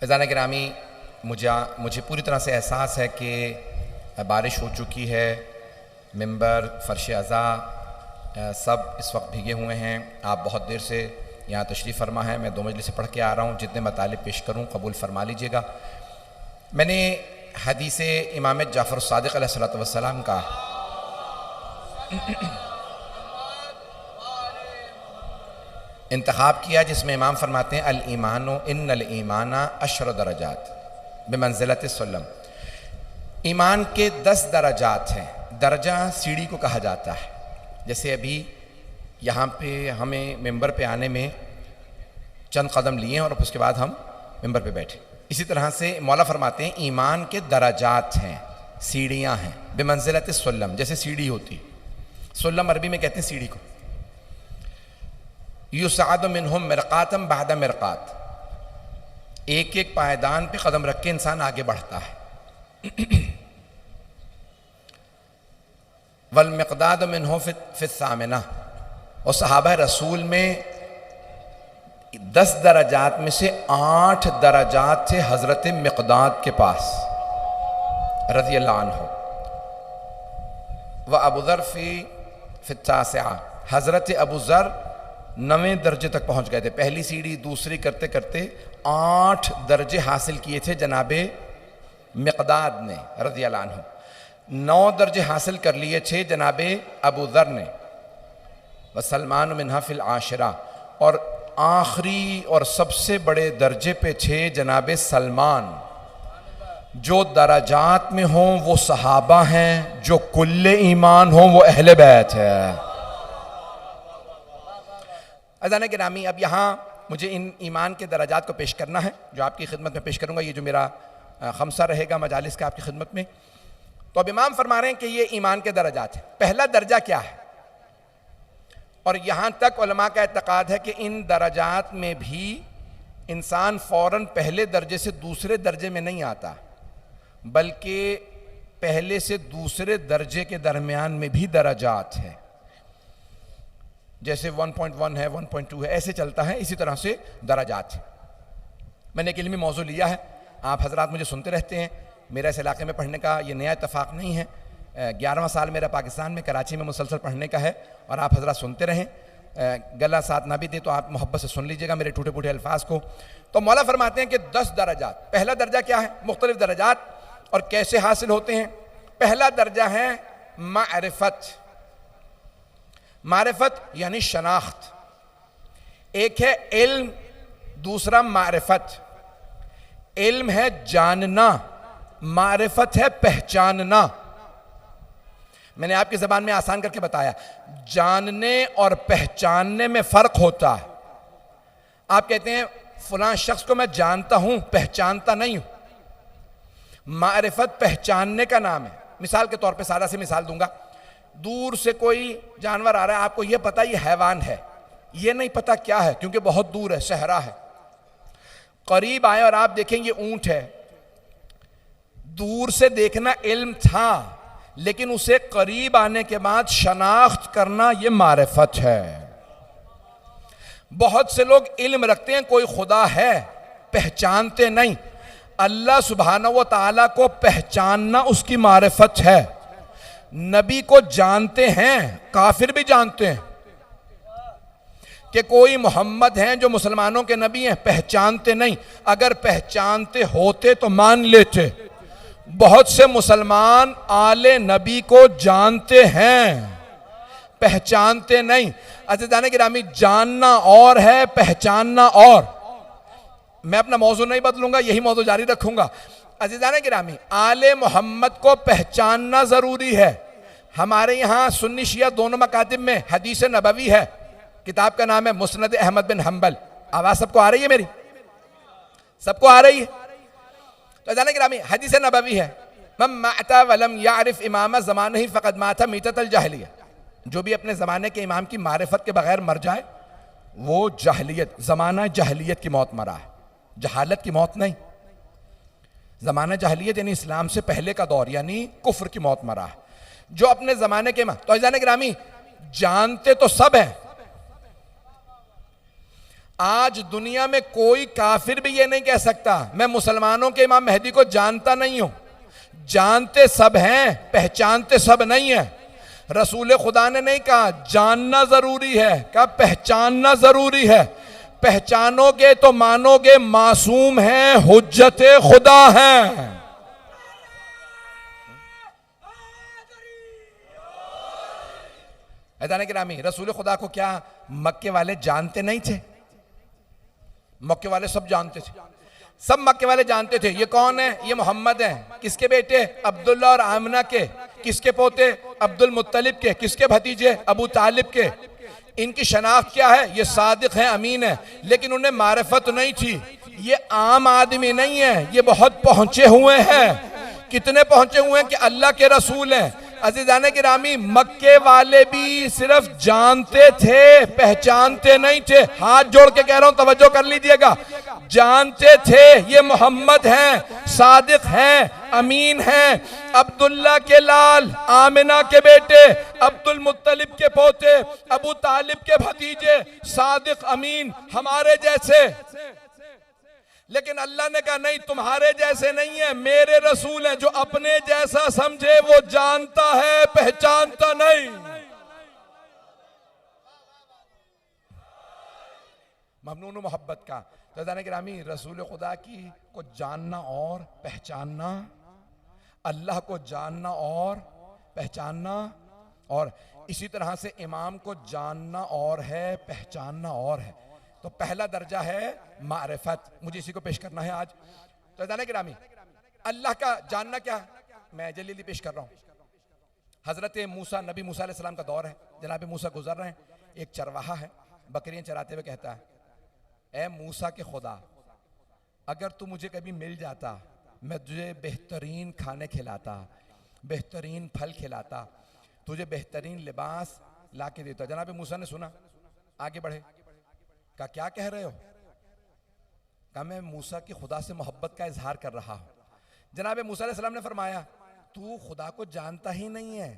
फ़ैज़ान गिरामी, मुझे पूरी तरह से एहसास है कि बारिश हो चुकी है, मिंबर फ़र्श अज़ा सब इस वक्त भीगे हुए हैं। आप बहुत देर से यहाँ तशरीफ़ फरमा है, मैं 2 मजलिस से पढ़ के आ रहा हूँ, जितने मतालिब पेश करूँ कबूल फरमा लीजिएगा। मैंने हदीस इमाम जाफ़र सादिक़ अलैहिस्सलातु वस्सलाम का इंतखाब किया, जिसमें इमाम फरमाते हैं अल ईमानो इन्नल ईमाना 10 दरजात बिमंज़िलति सुल्लम। ईमान के 10 दरजात हैं। दर्जा सीढ़ी को कहा जाता है। जैसे अभी यहाँ पे हमें मिंबर पे आने में चंद कदम लिए और उसके बाद हम मिंबर पे बैठे, इसी तरह से मौला फरमाते हैं ईमान के दरजात हैं, सीढ़ियाँ हैं। बिमंज़िलति सुल्लम, जैसे सीढ़ी होती है, सुल्लम अरबी में कहते हैं सीढ़ी को। युसअद मिनहुम मिरक़ातम बअद मिरक़ात, एक एक पायदान पे कदम रख के इंसान आगे बढ़ता है। वल मिक़दाद मिनहु फ़िस्सामिना, और सहाबा रसूल में 10 दरजात में से 8 दरजात थे हज़रत मिक़दाद के पास रज़ियल्लाहु अन्हु। व अबू ज़र फ़ित्तासिआ, हज़रत अबू ज़र 9वें दर्जे तक पहुँच गए थे। पहली सीढ़ी दूसरी करते करते 8 दर्जे हासिल किए थे जनाबे मिक़दाद ने रज़ियल्लाहु अन्हु। 9 दर्जे हासिल कर लिए थे जनाबे अबू ज़र ने। व सलमान मिन्हा फ़िल आशिरा, और आखिरी और सबसे बड़े दर्जे पे थे जनाबे सलमान। जो दराजात में हों वो सहाबा हैं, जो कुल्ले ईमान हों वो अहले बैत है। अज़ान गिरामी, अब यहाँ मुझे इन ईमान के दराजात को पेश करना है, जो आपकी खिदमत में पेश करूँगा। ये जो मेरा खमसा रहेगा मजालिस का आपकी खिदमत में। तो अब इमाम फरमा रहे हैं कि ये ईमान के दराजात हैं। पहला दर्जा क्या है? और यहाँ तक उलमा का एतक़ाद है कि इन दराजात में भी इंसान फ़ौरन पहले दर्जे से दूसरे दर्जे में नहीं आता, बल्कि पहले से दूसरे दर्जे के दरमियान में भी दराजात हैं। जैसे 1.1 है, 1.2 है, ऐसे चलता है, इसी तरह से दराजात है। मैंने एक इल्मी मौजू लिया है, आप हजरात मुझे सुनते रहते हैं, मेरा इस इलाके में पढ़ने का ये नया इत्तफाक नहीं है, 11वां साल मेरा पाकिस्तान में कराची में मुसलसल पढ़ने का है, और आप हजरात सुनते रहें, गला साथ ना भी दे तो आप मोहब्बत से सुन लीजिएगा मेरे टूटे फूटे अल्फाज को। तो मौला फरमाते हैं कि 10 दर्जात। पहला दर्जा क्या है, मुख्तलिफ दर्जात और कैसे हासिल होते हैं। पहला दर्जा है मारिफत। मारिफत यानी शनाख्त। एक है इल्म, दूसरा मारिफत। इल्म है जानना, मारिफत है पहचानना। मैंने आपकी जबान में आसान करके बताया, जानने और पहचानने में फर्क होता है। आप कहते हैं फलां शख्स को मैं जानता हूं, पहचानता नहीं हूं। मारिफत पहचानने का नाम है। मिसाल के तौर पे सादा सी मिसाल दूंगा, दूर से कोई जानवर आ रहा है, आपको यह पता ये हैवान है, ये नहीं पता क्या है क्योंकि बहुत दूर है, सहरा है। करीब आए और आप देखें ये ऊंट है, दूर से देखना इल्म था, लेकिन उसे करीब आने के बाद शनाख्त करना यह मारिफत है। बहुत से लोग इल्म रखते हैं कोई खुदा है, पहचानते नहीं। अल्लाह सुब्हानहू व तआला को पहचानना उसकी मारिफत है। नबी को जानते हैं, काफिर भी जानते हैं कि कोई मोहम्मद हैं जो मुसलमानों के नबी हैं, पहचानते नहीं। अगर पहचानते होते तो मान लेते। बहुत से मुसलमान आले नबी को जानते हैं, पहचानते नहीं। अज़ीज़ाने गिरामी, जानना और है, पहचानना और। मैं अपना मौजू नहीं बदलूंगा, यही मौजू जारी रखूंगा। अज़ीज़ाने गिरामी, आले मोहम्मद को पहचानना जरूरी है। हमारे यहाँ सुन्नी शिया दोनों मकातिब में हदीस नबवी है, किताब का नाम है मुस्नद अहमद बिन हम्बल। आवाज सबको आ रही है मेरी? सबको आ रही है? तो जाने गिरामी, हदीस नबवी है, मम माता वलम यारिफ इमाम ज़मानही फ़क़द माता मीततल जाहिलिया। जो भी अपने ज़माने के इमाम की मारिफत के बगैर मर जाए वो जाहिलियत, ज़माना जाहिलियत की मौत मरा है, जहालत की मौत नहीं। ज़माना जाहिलियत यानी इस्लाम से पहले का दौर, यानी कुफ्र की मौत मरा है। जो अपने ज़माने के इमाम, तो जाने गिरामी, जानते तो सब हैं। आज दुनिया में कोई काफिर भी ये नहीं कह सकता मैं मुसलमानों के इमाम मेहदी को जानता नहीं हूं। जानते सब हैं, पहचानते सब नहीं है। रसूल खुदा ने नहीं कहा जानना जरूरी है, कहा पहचानना जरूरी है। पहचानोगे तो मानोगे मासूम है, हुज्जते खुदा है। ऐदाने गिरामी, रसूल खुदा को क्या मक्के वाले जानते नहीं थे? मक्के वाले सब जानते थे, सब मक्के वाले जानते थे ये कौन है, ये मोहम्मद है। किसके बेटे? अब्दुल्ला और आमना के। किसके पोते? अब्दुल मुत्तलिब के। किसके भतीजे? अबू तालिब के। इनकी शनाख्त क्या है? ये सादिक है, अमीन है। लेकिन उन्हें मारिफत नहीं थी। ये आम आदमी नहीं है, ये बहुत पहुंचे हुए हैं। कितने पहुंचे हुए हैं कि अल्लाह के रसूल हैं। अज़ीज़ाने गिरामी, मक्के वाले भी सिर्फ जानते थे, पहचानते नहीं थे। हाथ जोड़ के कह रहा हूं, तवज्जो कर लीजिएगा। जानते थे ये मोहम्मद हैं, सादिक हैं, अमीन हैं, अब्दुल्ला के लाल, आमिना के बेटे, अब्दुल मुत्तलिब के पोते, अबू तालिब के भतीजे, सादिक अमीन, हमारे जैसे। लेकिन अल्लाह ने कहा नहीं, तुम्हारे जैसे नहीं है, मेरे रसूल हैं। जो अपने जैसा समझे वो जानता है, पहचानता नहीं। ममनून मोहब्बत का। तो जाने गिरामी, रसूल खुदा की को जानना और पहचानना, अल्लाह को जानना और पहचानना, और इसी तरह से इमाम को जानना और है, पहचानना और है। तो पहला दर्जा है मारिफत। मुझे इसी को पेश करना है आज। तो जाने गिरामी, अल्लाह का जानना क्या है, मैं जल्दी पेश कर रहा हूं। हजरत मूसा, नबी मूसा अलैहिस्सलाम का दौर है। जनाब मूसा गुजर रहे हैं, एक चरवाहा है, बकरियां चराते हुए कहता है, ए मूसा के खुदा, अगर तू मुझे कभी मिल जाता, मैं तुझे बेहतरीन खाने खिलाता, बेहतरीन फल खिलाता, तुझे बेहतरीन लिबास ला के देता। जनाब मूसा ने सुना, आगे बढ़े, कहा क्या कह रहे हो? कहा मैं मूसा की खुदा से मोहब्बत का इजहार कर रहा हूं। जनाब मूसा अलैहिस्सलाम ने फरमाया, तू खुदा को जानता ही नहीं है।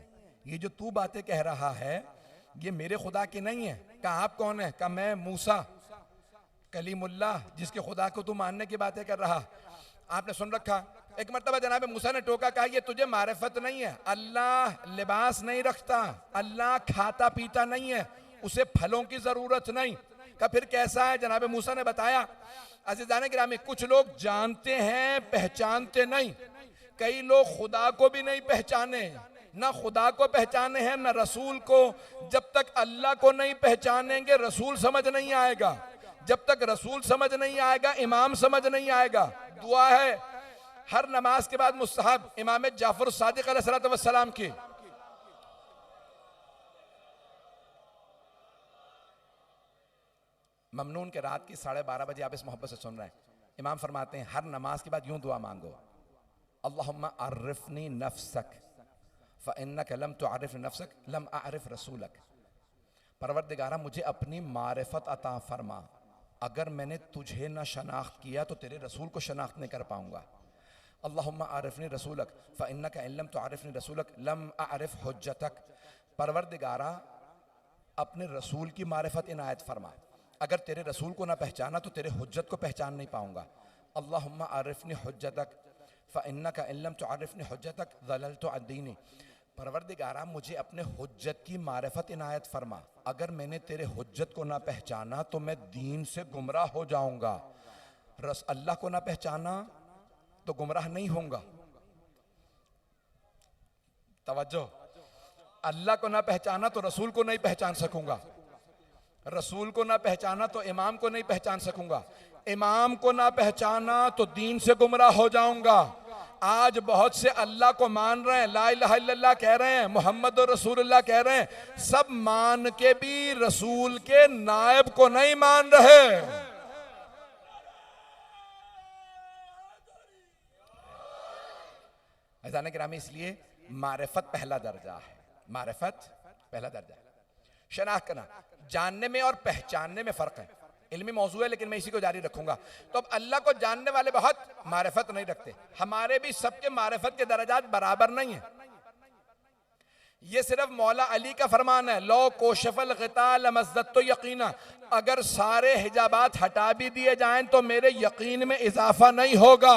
ये जो तू बातें कह रहा है ये मेरे खुदा के नहीं है। कहा आप कौन है? कहा मैं मूसा कलीमुल्लाह, जिसके खुदा को तू मानने की बातें कर रहा। आपने सुन रखा। एक मर्तबा जनाब मूसा ने टोका, कहा ये तुझे मारिफत नहीं है, अल्लाह लिबास नहीं रखता, अल्लाह खाता पीता नहीं है, उसे फलों की जरूरत नहीं। का फिर कैसा है? जनाब मूसा ने बताया। अज़ीज़ान गिरामी, कुछ लोग जानते हैं पहचानते नहीं। कई लोग खुदा को भी नहीं पहचाने, ना खुदा को पहचाने हैं ना रसूल को। जब तक अल्लाह को नहीं पहचानेंगे रसूल समझ नहीं आएगा, जब तक रसूल समझ नहीं आएगा इमाम समझ नहीं आएगा। दुआ है हर नमाज के बाद मुस्तहब इमाम जाफर सादिक अलैहिस्सलाम की। ममनून के रात की 12:30 बजे आप इस मोहब्बत से सुन रहे हैं। इमाम फरमाते हैं हर नमाज के बाद यूं दुआ मांगो, अल्लाहुम्मा अर्रिफनी नफ्सक फ़इन्नका लम तुअर्रिफ नफ्सक लम अअरिफ रसूलक। परवरदिगारा मुझे अपनी मारिफत अता फरमा, अगर मैंने तुझे न शनाख्त किया तो तेरे रसूल को शनाख्त नहीं कर पाऊंगा। अल्लाहुम्मा आरिफनी रसूलक फ़इन्नका इन लम तुअर्रिफनी रसूलक लम अअरिफ हुज्जतक। परवरदिगारा अपने रसूल की मारिफत इनायत फरमा, अगर तेरे रसूल को ना पहचाना तो तेरे हुज्जत को पहचान नहीं पाऊंगा। अल्लाहुम्मा आरिफनी हुज्जतक फ़इन्नका इन लम तुअर्रिफनी हुज्जतक ज़ललतु अन दीनी। परवरदिगारा मुझे अपने हुज्जत की मारिफत इनायत फरमा, अगर मैंने तेरे हुज्जत को ना पहचाना तो मैं दीन से गुमराह हो जाऊंगा। अल्लाह को ना पहचाना तो गुमराह नहीं होऊंगा। तवज्जो, अल्लाह को ना पहचाना तो रसूल को नहीं पहचान सकूंगा, रसूल को ना पहचाना तो इमाम को नहीं पहचान सकूंगा, इमाम को ना पहचाना तो दीन से गुमराह हो जाऊंगा। आज बहुत से अल्लाह को मान रहे हैं, ला इलाहा इल्लल्लाह कह रहे हैं, मोहम्मद रसूलुल्लाह कह रहे हैं, सब मान के भी रसूल के नायब को नहीं मान रहे। ऐसा गिरामी, इसलिए मारिफत पहला दर्जा है, मारिफत पहला दर्जा है। शनाख्त करना, जानने में और पहचानने में फर्क है। इल्मी मौजू है लेकिन मैं इसी को जारी रखूंगा। तो अब अल्लाह को जानने वाले बहुत मारिफत नहीं रखते, हमारे भी सबके मारिफत के दर्जात बराबर नहीं है। ये सिर्फ मौला अली का फरमान है, लो कोशफल गिताल मज़्ज़त तो यकीना, अगर सारे हिजाबात हटा भी दिए जाएं तो मेरे यकीन में इजाफा नहीं होगा।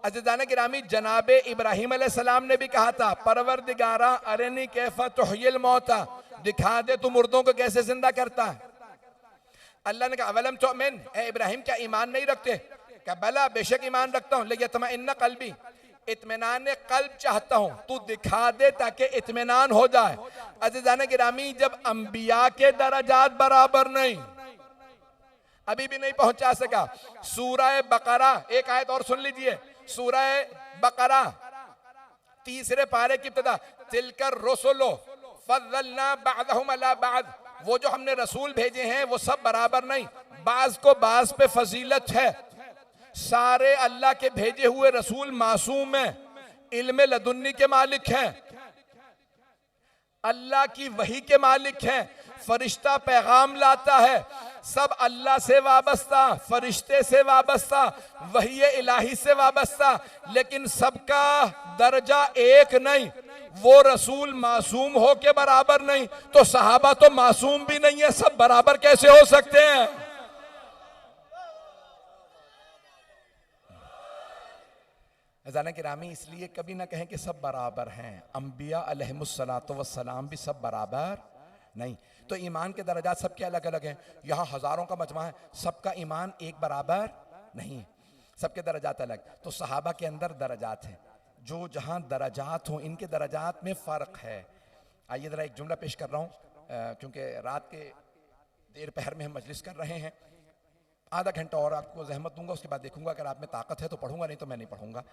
अज़ीज़ान गिरामी, जनाबे इब्राहिम अलैहिस्सलाम ने भी कहा था, परवरदिगारा अरनी कैफा तुहयिल मौता, दिखा दे तू मुर्दों को कैसे जिंदा करता है। अल्लाह ने कहा अवलम तुअमिन, ए इब्राहिम क्या ईमान नहीं रखते? क्या बला बेशक ईमान रखता हूँ, लियतमइन्ना क़ल्बी, इत्मीनान कल्ब चाहता हूँ, तू दिखा दे ताकि इत्मीनान हो जाए। अज़ीज़ान गिरामी, जब अंबिया के दर्जात बराबर नहीं, अभी भी नहीं पहुंचा सका। सूरह बकरा, एक आयत और सुन लीजिए, सूरह बकरा 3 पारे की इब्तिदा, तिलकर रसूलो फज़्ज़लना बअदहुम अला बअद, वो जो हमने रसूल भेजे हैं वो सब बराबर नहीं, बाज को बाज पे फजीलत है। सारे अल्लाह के भेजे हुए रसूल मासूम हैं, इल्म लदुन्नी के मालिक हैं, अल्लाह की वही के मालिक हैं। फरिश्ता पैगाम लाता है, सब अल्लाह से वाबस्ता, फरिश्ते से वाबस्ता, वही इलाही से वाबस्ता, लेकिन सबका दर्जा एक नहीं। वो रसूल मासूम हो के बराबर नहीं तो सहाबा तो मासूम भी नहीं है, सब बराबर कैसे हो सकते हैं? अज़ान गिरामी, इसलिए कभी ना कहें कि सब बराबर हैं, अंबिया अलैहिमुस्सलातु वस्सलाम भी सब बराबर नहीं। तो ईमान के दर्जात सबके अलग अलग हैं। यहाँ हजारों का मजमा है, सबका ईमान एक बराबर नहीं, सबके दर्जात अलग। तो सहाबा के अंदर दर्जात हैं, जो जहाँ दर्जात हों इनके दर्जात में फ़र्क है। आइए ज़रा एक जुमला पेश कर रहा हूँ, क्योंकि रात के देर पहर में हम मजलिस कर रहे हैं। आधा घंटा और आपको जहमत दूंगा, उसके बाद देखूंगा अगर आप में ताकत है तो पढ़ूंगा, नहीं तो मैं नहीं पढ़ूंगा।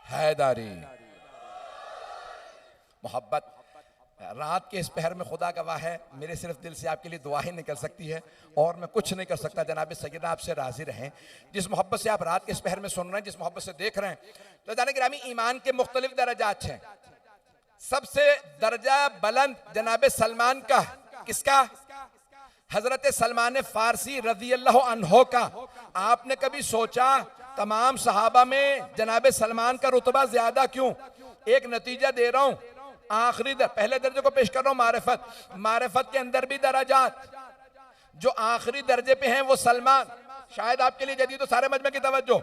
हैदारी मोहब्बत, रात के इस पहर में खुदा गवाह है, मेरे सिर्फ दिल से आपके लिए दुआ ही निकल सकती है और मैं कुछ नहीं कर सकता। जनाब सैयदा आपसे राजी रहें, जिस मोहब्बत से आप रात के इस पहर में सुन रहे हैं, जिस मोहब्बत से देख रहे हैं। तो जाने गिरामी, ईमान के मुख्तलिफ दर्जात हैं। सबसे दर्जा बुलंद जनाब सलमान का, किसका? हजरत सलमान फारसी रज़ी अल्लाह अन्हो का। आपने कभी सोचा तमाम सहाबा में जनाब सलमान का रुतबा ज्यादा क्यों? एक नतीजा दे रहा हूं, आखिरी पहले दर्जे को पेश कर रहा हूं, मारिफत के अंदर भी दराजात, जो आखिरी दर्जे पे हैं वो सलमान। शायद आपके लिए जदीद तो सारे मजमे की तवज्जो,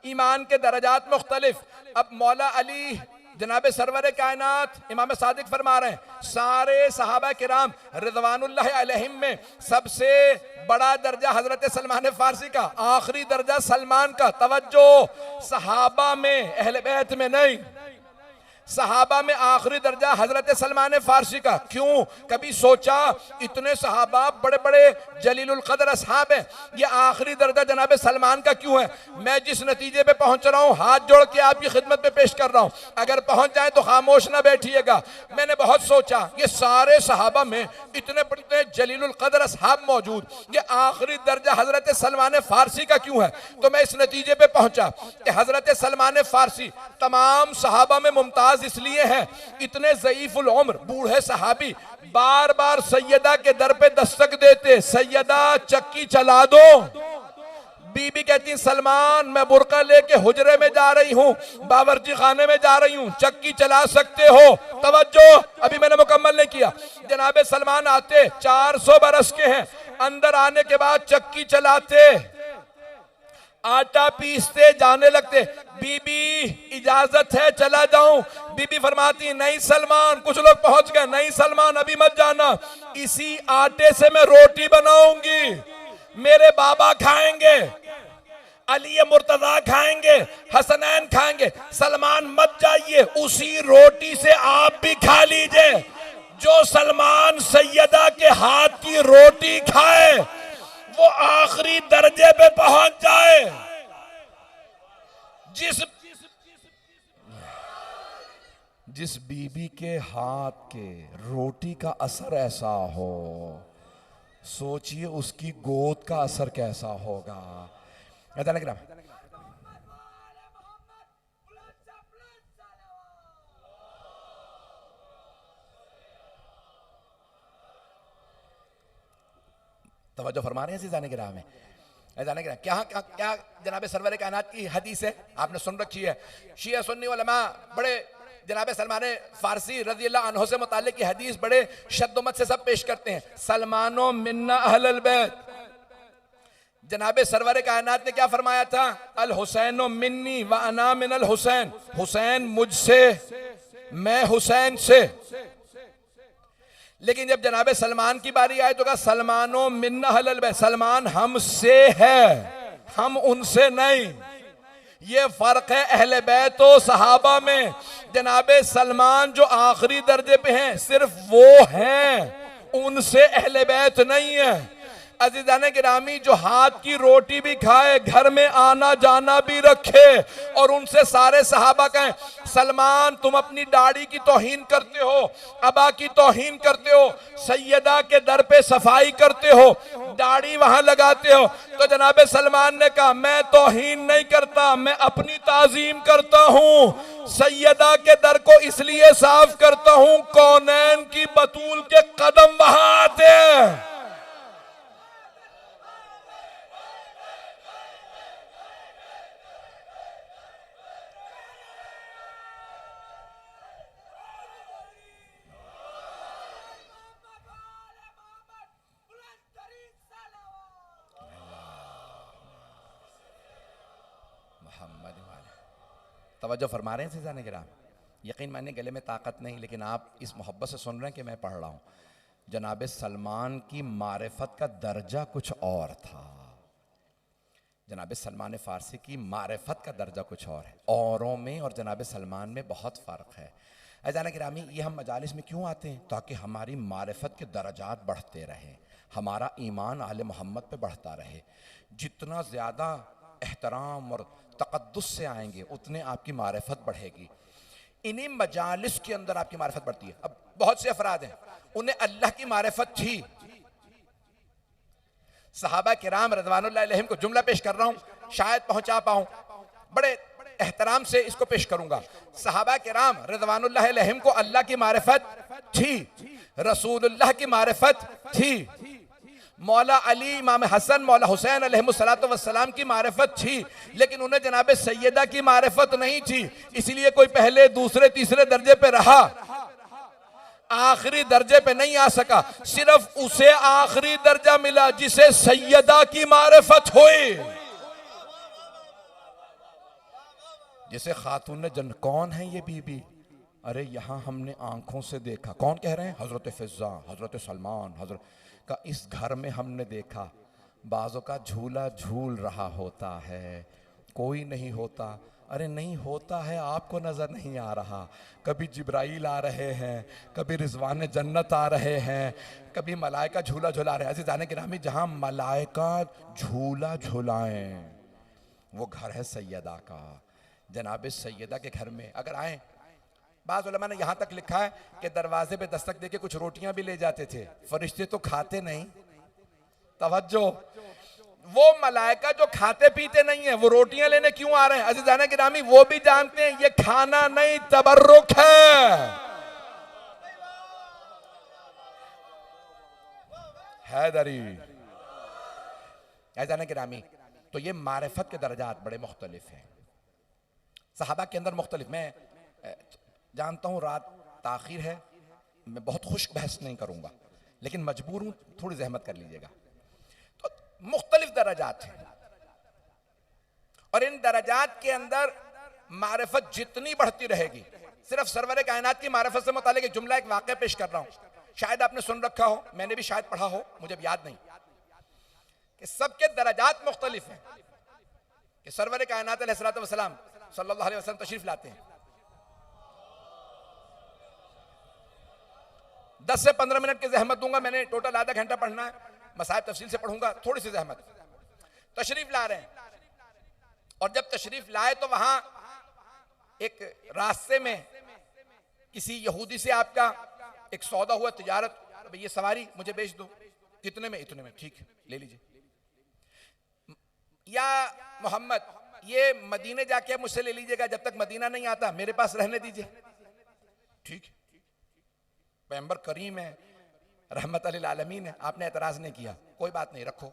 ईमान के दराजात मुख्तलिफ। अब मौला अली जनाब सरवर कायनात इमाम सादिक फरमा रहे हैं, सारे सहाबा किराम रिज़वानुल्लाह अलैहिम में सबसे बड़ा दर्जा हजरत सलमान फारसी का, आखिरी दर्जा सलमान का। तवज्जो, सहाबा में, अहले बैत में नहीं, सहाबा में आखिरी दर्जा हजरत सलमान फारसी का। क्यों? कभी सोचा इतने सहाबा बड़े बड़े जलीलुल कदर असहाब हैं, ये आखिरी दर्जा जनाब सलमान का क्यों है? मैं जिस नतीजे पे पहुंच रहा हूं हाथ जोड़ के आपकी खिदमत में पेश कर रहा हूं, अगर पहुंच जाए तो खामोश ना बैठिएगा। मैंने बहुत सोचा ये सारे सहाबा में इतने बड़े जलीलुल कदर असहाब मौजूद, ये आखिरी दर्जा हजरत सलमान फारसी का क्यों है? तो मैं इस नतीजे पे पहुंचा कि हजरत सलमान फारसी तमाम सहाबा में मुमताज इसलिए है, इतने ज़ईफुल उम्र बूढ़े सहाबी बार बार सैयदा के दर पे दस्तक देते, सैयदा चक्की चला दो। बीबी कहती सलमान मैं बुर्का लेके हुजरे में जा रही हूँ, बावर्ची खाने में जा रही हूँ, चक्की चला सकते हो? तवज्जो, अभी मैंने मुकम्मल नहीं किया। जनाबे सलमान आते, 400 बरस के हैं, अंदर आने के बाद चक्की चलाते, आटा पीसते, जाने लगते। बीबी इजाजत है चला जाऊं? बीबी फरमाती नहीं सलमान, कुछ लोग पहुंच गए, नहीं सलमान अभी मत जाना, इसी आटे से मैं रोटी बनाऊंगी, मेरे बाबा खाएंगे, अली मुर्तजा खाएंगे, हसनैन खाएंगे, सलमान मत जाइए, उसी रोटी से आप भी खा लीजिए। जो सलमान सैयदा के हाथ की रोटी खाए वो आखिरी दर्जे पे पहुंच जाए। जिस बीबी के हाथ के रोटी का असर ऐसा हो, सोचिए उसकी गोद का असर कैसा होगा। तवज्जो फरमा रहे हैं सीज़ाने की राह में, जाने के क्या क्या क्या जनाब सरवर कायनात की हदीस है, आपने सुन रखी है। शिया सुन्नी उलमा बड़े जनाब सलमान फारसी रज़ी अल्लाह अन्हु से मुताल्लिक़ की हदीस बड़े शद्दुमत से सब पेश करते हैं। सलमानो मिन्ना अहलल बैत, जनाब सरवर कायनात ने क्या फरमाया था? अल हुसैनो मिन्नी व अना मिनल हुसैन, हुसैन मुझसे, मैं हुसैन से। लेकिन जब जनाब सलमान की बारी आए तो कहा सलमानो मिन्ना अहलल बैत, सलमान हमसे है, हम उनसे नहीं। ये फर्क है अहले बैत और सहाबा में। जनाब सलमान जो आखिरी दर्जे पे हैं सिर्फ वो हैं, उनसे अहले बैत नहीं है। अज़ीज़ाने गिरामी, जो हाथ की रोटी भी खाए, घर में आना जाना भी रखे, और उनसे सारे सहाबा कहें सलमान तुम अपनी दाढ़ी की तौहीन करते हो, अबा की तौहीन करते हो, सैयदा के दर पे सफाई करते हो, दाढ़ी वहां लगाते हो, तो जनाब सलमान ने कहा मैं तौहीन नहीं करता, मैं अपनी ताजीम करता हूँ। सैयदा के दर को इसलिए साफ करता हूँ कौनैन की बतूल के कदम वहां आते हैं। तवज्जो फरमा रहे हैं सीज़ाने गिराम, यकीन मानिए गले में ताकत नहीं, लेकिन आप इस मोहब्बत से सुन रहे हैं कि मैं पढ़ रहा हूँ। जनाब सलमान की मारिफत का दर्जा कुछ और था, जनाब सलमान फ़ारसी की मारिफत का दर्जा कुछ और है। औरों में और जनाब सलमान में बहुत फ़र्क है। अज़ान गिरामी, ये हम मजालिस में क्यों आते हैं? ताकि हमारी मारिफत के दर्जात बढ़ते रहें, हमारा ईमान आले मोहम्मद पे बढ़ता रहे। जितना ज़्यादा एहतराम और तक़द्दुस से आएंगे उतने आपकी मारिफत बढ़ेगी। इन्हीं मजालिस के अंदर आपकी मारिफत बढ़ती है। अब बहुत से अफराद हैं उन्हें अल्लाह की मारिफत थी। सहाबा किराम रज़वानुल्लाह अलैहिम को जुमला पेश कर रहा हूं, शायद पहुंचा पाऊं, बड़े एहतराम से इसको पेश करूंगा। सहाबा किराम रज़वानुल्लाह अलैहिम को अल्लाह की मारिफत थी, रसूलुल्लाह की मारिफत थी, मौला अली, इमाम हसन, मौला हुसैन अलैहिस्सलातु वस्सलाम की मारिफत थी, लेकिन उन्हें जनाब सैयदा की मारिफत नहीं थी, इसलिए कोई पहले दूसरे तीसरे दर्जे पे रहा, आखिरी दर्जे पे नहीं आ सका। सिर्फ उसे आखिरी दर्जा मिला जिसे सैयदा की मारिफत हुई, जिसे खातून जन। कौन है ये बीबी? अरे यहां हमने आंखों से देखा। कौन कह रहे हैं? हजरत फिजा, हजरत सलमान, हजरत का इस घर में हमने देखा, बाजों का झूला झूल रहा होता है, कोई नहीं होता। अरे नहीं होता है, आपको नजर नहीं आ रहा। कभी जिब्राइल आ रहे हैं, कभी रिजवान जन्नत आ रहे हैं, कभी मलाइका झूला झुला रहे हैं। अज़ीज़ान गिरामी, जहां मलाइका झूला झुलाएं वो घर है सैयदा का। जनाब सैयदा के घर में अगर आए, बाज़ उलमा ने यहाँ तक लिखा है कि दरवाजे पे दस्तक देके कुछ रोटियां भी ले जाते थे, फरिश्ते तो खाते नहीं। तवज्जो, वो मलाइका जो खाते पीते नहीं है, वो रोटियां लेने क्यों आ रहे हैं? अज़ीज़ान गिरामी, वो भी जानते हैं ये खाना नहीं, तबर्रुक है। हैदरी। अज़ीज़ान गिरामी, तो ये मारिफत के दर्जात बड़े मुख्तलिफ हैं, सहाबा के अंदर मुख्तलिफ। मैं जानता हूं रात ताखिर है, मैं बहुत खुश्क बहस नहीं करूंगा, लेकिन मजबूर हूं, थोड़ी जहमत कर लीजिएगा। तो मुख्तलिफ दर्जात हैं, और इन दर्जात के अंदर मारिफत जितनी बढ़ती रहेगी। सिर्फ सरवर कायनात की मारिफत से मुतालिक एक जुमला, एक वाक़या पेश कर रहा हूं, शायद आपने सुन रखा हो, मैंने भी शायद पढ़ा हो, मुझे याद नहीं, कि सबके दर्जात मुख्तलिफ हैं। कि सरवर कायनात अलैहिस्सलातु वस्सलाम सल्लल्लाहु अलैहि वसल्लम तशरीफ लाते हैं, 10 से 15 मिनट की जहमत दूंगा, मैंने टोटल आधा घंटा पढ़ना है, मसाइब तफसील से पढ़ूंगा, थोड़ी सी जहमत। तशरीफ ला रहे हैं, और जब तशरीफ लाए तो वहां एक रास्ते में किसी यहूदी से आपका एक सौदा हुआ, तिजारत, ये सवारी मुझे बेच दो, कितने में? इतने में। ठीक है, ले लीजिए। या मोहम्मद, ये मदीने जाके मुझसे ले लीजिएगा, जब तक मदीना नहीं आता मेरे पास रहने दीजिए। ठीक, पैगंबर करीम है, रहमत लिल आलमीन है, आपने एतराज नहीं किया, कोई बात नहीं, रखो,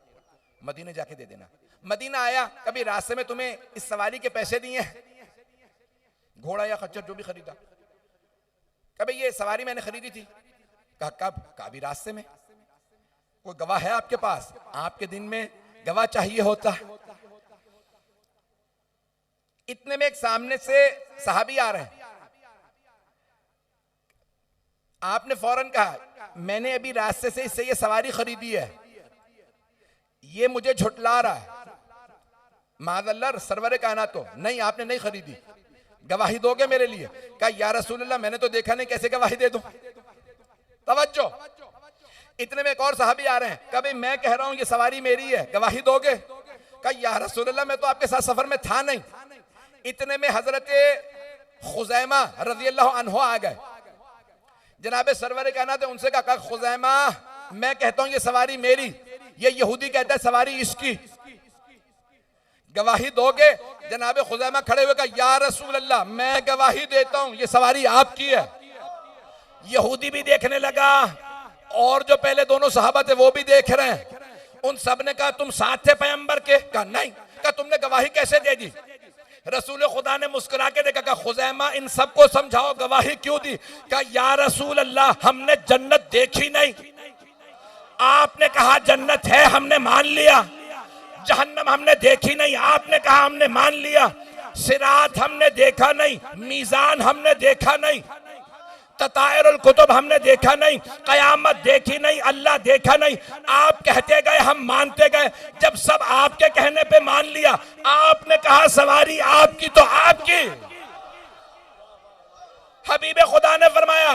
मदीने जाके दे देना। मदीना आया, कभी रास्ते में तुम्हें इस सवारी के पैसे दिए, घोड़ा या खच्चर जो भी खरीदा, कभी ये सवारी मैंने खरीदी थी? कहा कब? कहा अभी रास्ते में। कोई गवाह है आपके पास? आपके दिन में गवाह चाहिए होता। इतने में एक सामने से सहाबी आ रहे हैं, आपने फौरन कहा मैंने अभी रास्ते से इससे ये सवारी खरीदी है, ये मुझे झुटला रहा है, माज़अल्लाह सरवर कायनात तो नहीं, आपने नहीं खरीदी, गवाही दोगे मेरे लिए? कहा या रसूलल्लाह मैंने तो देखा नहीं, कैसे गवाही दे दूं? तवज्जो, इतने में एक और सहाबी आ रहे हैं, कभी मैं कह रहा हूं ये सवारी मेरी है, गवाही दोगे? कहा या रसूलल्लाह मैं तो आपके साथ सफर में था नहीं। इतने में हजरत खुजैमा रज़ियल्लाहु अन्हु आ गए, जनाबे सरवर कायनात उनसे कहा खुजैमा मैं कहता हूं ये सवारी मेरी, ये यहूदी कहता है सवारी इसकी, गवाही दोगे? जनाबे खुजैमा खड़े हुए कहा या रसूल अल्लाह मैं गवाही देता हूं ये सवारी आपकी है। यहूदी भी देखने लगा, और जो पहले दोनों सहाबा थे वो भी देख रहे हैं। उन सब ने कहा तुम साथ थे पैगंबर के? कहा नहीं। कहा तुमने गवाही कैसे दे दी? रसूल खुदा ने मुस्कुरा के देखा, कहा खुजैमा इन सबको समझाओ गवाही क्यों दी? कहा या रसूल अल्लाह हमने जन्नत देखी नहीं, आपने कहा जन्नत है हमने मान लिया, जहन्नम हमने देखी नहीं, आपने कहा हमने मान लिया, सिरात हमने देखा नहीं, मीजान हमने देखा नहीं, ततायरुल कुतुब हमने देखा नहीं, कयामत देखी नहीं, अल्लाह देखा नहीं, आप कहते गए हम मानते गए, जब सब आपके कहने पे मान लिया, आपने कहा सवारी आपकी तो आपकी। हबीबे खुदा ने फरमाया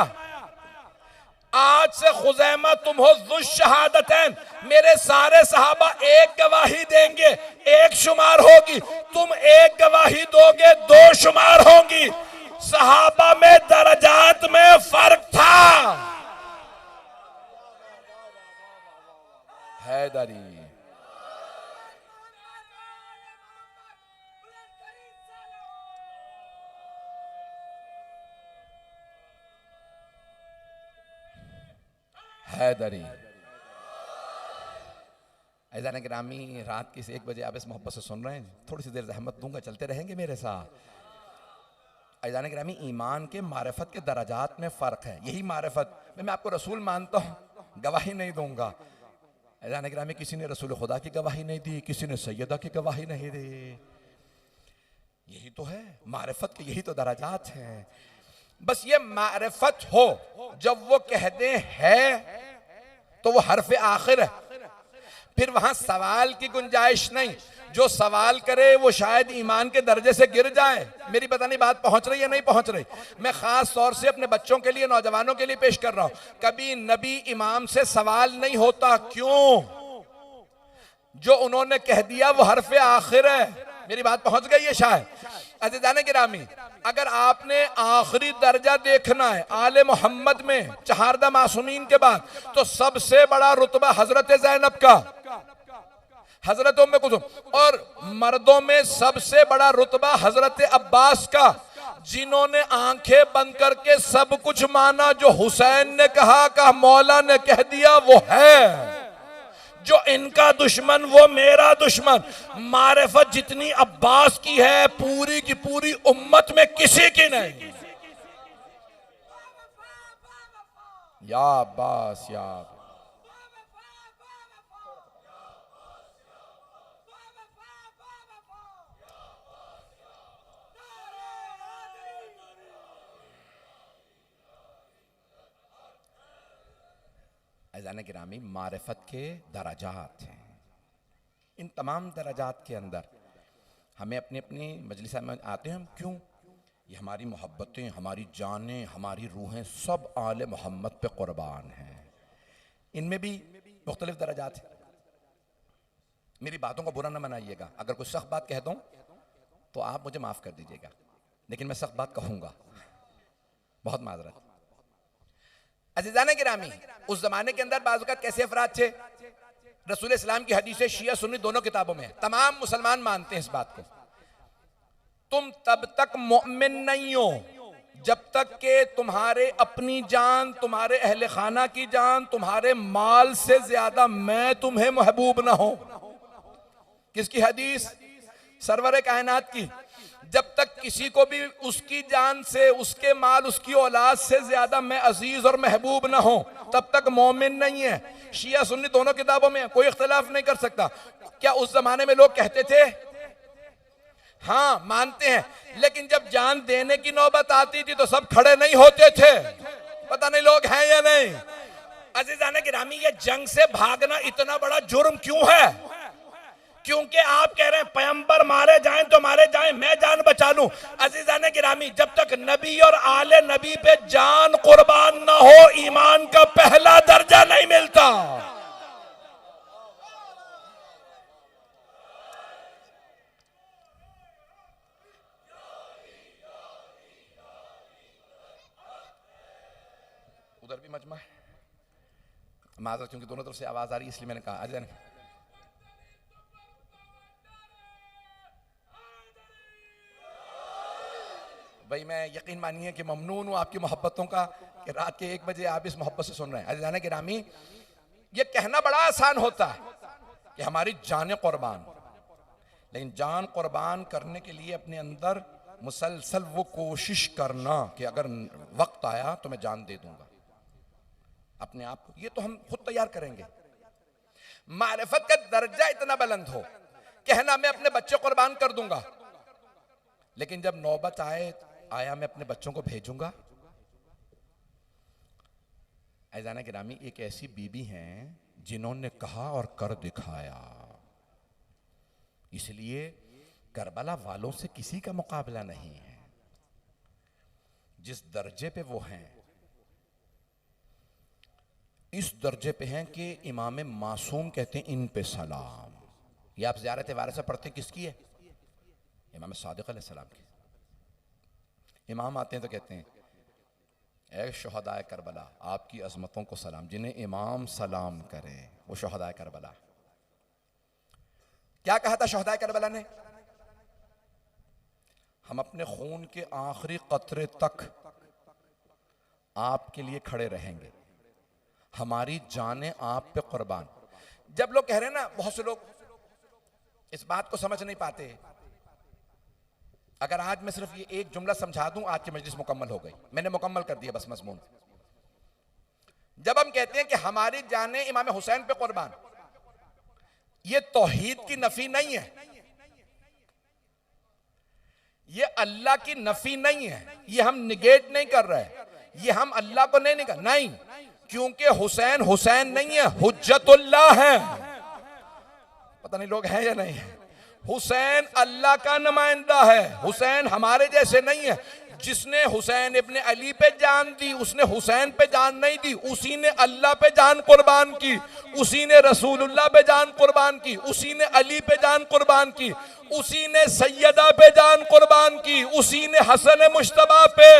आज से खुजैमा तुम हो ज़ुश्शहादतैन, मेरे सारे सहाबा एक गवाही देंगे, एक शुमार होगी, तुम एक गवाही दोगे, दो शुमार होंगी। सहाबा में दरजात में फर्क था। हैदरी हैदरी ऐज़ान गिरामी, रात की 1 बजे आप इस मोहब्बत से सुन रहे हैं, थोड़ी सी देर ज़हमत दूंगा, चलते रहेंगे मेरे साथ। ऐज़ान गिरामी, ईमान के मारिफत के दराजात में फ़र्क है। यही मारिफत, मैं आपको रसूल मानता हूँ, गवाही नहीं दूंगा। ऐज़ान गिरामी, किसी ने रसूल खुदा की गवाही नहीं दी, किसी ने सैयदा की गवाही नहीं दी। यही तो है मारिफत के, यही तो दराजात हैं। बस ये मारिफत हो, जब वो कह दे है तो वो हर्फ आखिर है, फिर वहां सवाल की गुंजाइश नहीं। जो सवाल करे वो शायद ईमान के दर्जे से गिर जाए। मेरी पता नहीं बात पहुंच रही है नहीं पहुंच रही। मैं खास तौर से अपने बच्चों के लिए, नौजवानों के लिए पेश कर रहा हूं। कभी नबी इमाम से सवाल नहीं होता, क्यों? जो उन्होंने कह दिया वो हर्फ आखिर है। मेरी बात पहुंच गई है शायद। अज़ीज़ान गिरामी, अगर आपने आखिरी दर्जा देखना है आले मोहम्मद में, चहारदा मासूमीन के बाद, तो सबसे बड़ा रुतबा हजरत ज़ैनब का, हजरत उम्मे कुलसूम, और मर्दों में सबसे बड़ा रुतबा हजरत अब्बास का, जिन्होंने आंखें बंद करके सब कुछ माना। जो हुसैन ने कहा मौला ने कह दिया वो है। जो इनका दुश्मन वो मेरा दुश्मन। मारिफत जितनी अब्बास की है पूरी की पूरी उम्मत में किसी की नहीं। या अब्बास या ऐज़ान गिरामी, मारिफत के दराजात हैं। इन तमाम दराजात के अंदर हमें अपनी अपनी मजलिस में आते हैं हम क्यों? ये हमारी मोहब्बतें, हमारी जानें, हमारी रूहें सब आले मोहम्मद पे कुर्बान हैं। इनमें भी मुख्तलिफ दराजात हैं। मेरी बातों को बुरा ना मनाइएगा, अगर कोई सख्त बात कह दूं तो आप मुझे माफ़ कर दीजिएगा, लेकिन मैं सख्त बात कहूँगा, बहुत माजरत। अज़ीज़ान गिरामी, उस जमाने के अंदर बाज़ औक़ात कैसे अफराद थे? रसूल इस्लाम की हदीसें शिया सुन्नी दोनों किताबों में है। तमाम मुसलमान मानते हैं इस बात को। तुम तब तक मोमिन नहीं हो जब तक के तुम्हारे अपनी जान, तुम्हारे अहले खाना की जान, तुम्हारे माल से ज्यादा मैं तुम्हें महबूब ना हो। किसकी हदीस? सरवरे कायनात की। जब तक किसी को भी उसकी जान से, उसके माल, उसकी औलाद से ज्यादा मैं अजीज और महबूब ना हो, तब तक मोमिन नहीं है। शिया सुन्नी दोनों किताबों में, कोई इख्तिलाफ नहीं कर सकता। क्या उस जमाने में लोग कहते थे? हाँ, मानते हैं, लेकिन जब जान देने की नौबत आती थी तो सब खड़े नहीं होते थे। पता नहीं लोग हैं या नहीं। अज़ीज़ान गिरामी, ये जंग से भागना इतना बड़ा जुर्म क्यों है? क्योंकि आप कह रहे हैं पैगंबर मारे जाएं तो मारे जाएं, मैं जान बचा लूं। अज़ीज़ान गिरामी, जब तक नबी और आले नबी पे जान कुर्बान ना हो, ईमान का पहला दर्जा नहीं मिलता। उधर भी मजमा है, माजरत, क्योंकि दोनों तरफ से आवाज आ रही है इसलिए मैंने कहा। अजय भाई, मैं यकीन मानिए कि ममनून हूं आपकी मोहब्बतों का कि रात के 1 बजे आप इस मोहब्बत से सुन रहे हैं। अज़ीज़ान गिरामी, ये कहना बड़ा आसान होता है कि हमारी जान कुर्बान, लेकिन जान कुर्बान करने के लिए अपने अंदर मुसलसल वो कोशिश करना कि अगर वक्त आया तो मैं जान दे दूंगा अपने आप को। ये तो हम खुद तैयार करेंगे। मारिफत का दर्जा इतना बुलंद हो, कहना मैं अपने बच्चे कुर्बान कर दूंगा, लेकिन जब नौबत आया मैं अपने बच्चों को भेजूंगा। ऐज़ान गिरामी, एक ऐसी बीबी हैं जिन्होंने कहा और कर दिखाया, इसलिए करबला वालों से किसी का मुकाबला नहीं है। जिस दर्जे पे वो हैं, इस दर्जे पे हैं कि इमाम मासूम कहते हैं इन पे सलाम। ये आप ज़ियारत वारिसा पढ़ते हैं, किसकी है? इमाम सादिक अलैहिस्सलाम की। इमाम आते हैं तो कहते हैं ऐ शुहदाए करबला, आपकी अजमतों को सलाम। जिन्हें इमाम सलाम करें वो शुहदाए करबला। क्या कहा था शुहदाए करबला ने? हम अपने खून के आखिरी कतरे तक आपके लिए खड़े रहेंगे, हमारी जानें आप पे कुर्बान। जब लोग कह रहे हैं ना, बहुत से लोग इस बात को समझ नहीं पाते। अगर आज मैं सिर्फ ये एक जुमला समझा दूं, आज की मजलिस मुकम्मल हो गई, मैंने मुकम्मल कर दिया बस मजमून। जब हम कहते हैं कि हमारी जाने इमाम हुसैन पे कुर्बान, ये तौहीद की नफी नहीं है, ये अल्लाह की नफी नहीं है, ये हम निगेट नहीं कर रहे, ये हम अल्लाह को नहीं निकाल नहीं, क्योंकि हुसैन हुसैन नहीं है, हुज्जतुल्लाह है। पता नहीं लोग हैं या नहीं है। हुसैन अल्लाह का नुमाइंदा है, हुसैन हमारे जैसे नहीं है। जिसने हुसैन इब्ने अली पे जान दी, उसने हुसैन पे जान नहीं दी, उसी ने अल्लाह पे जान कुर्बान की, उसी ने रसूलुल्लाह पे जान कुर्बान की, उसी ने अली पे जान कुर्बान की, उसी ने सैयदा पे जान कुर्बान की, उसी ने हसन मुश्तबा पे,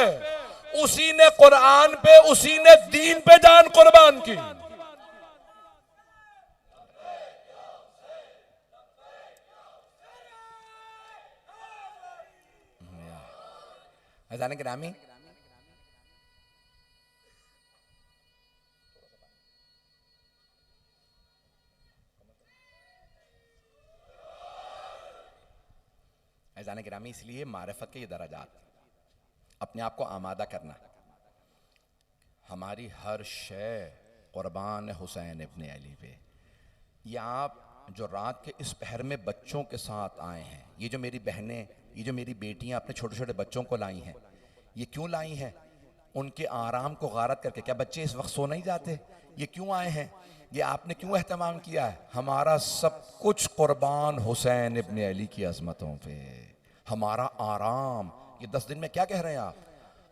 उसी ने कुरान पे, उसी ने दीन पे जान कुर्बान की। अज़ान गिरामी, अज़ान गिरामी, इसलिए मारिफत के ये दराजात, अपने आप को आमादा करना। हमारी हर शय कुर्बान हुसैन इब्ने अली पे। ये आप जो रात के इस पहर में बच्चों के साथ आए हैं, ये जो मेरी बहनें, ये जो मेरी बेटियां अपने छोटे छोटे बच्चों को लाई हैं, ये क्यों लाई हैं? उनके आराम को गारत करके। क्या बच्चे इस वक्त सो नहीं जाते? ये क्यों आए हैं? ये आपने क्यों एहतमाम किया है? हमारा सब कुछ कुर्बान हुसैन इब्ने अली की अजमतों पे। हमारा आराम, ये 10 दिन में क्या कह रहे हैं आप?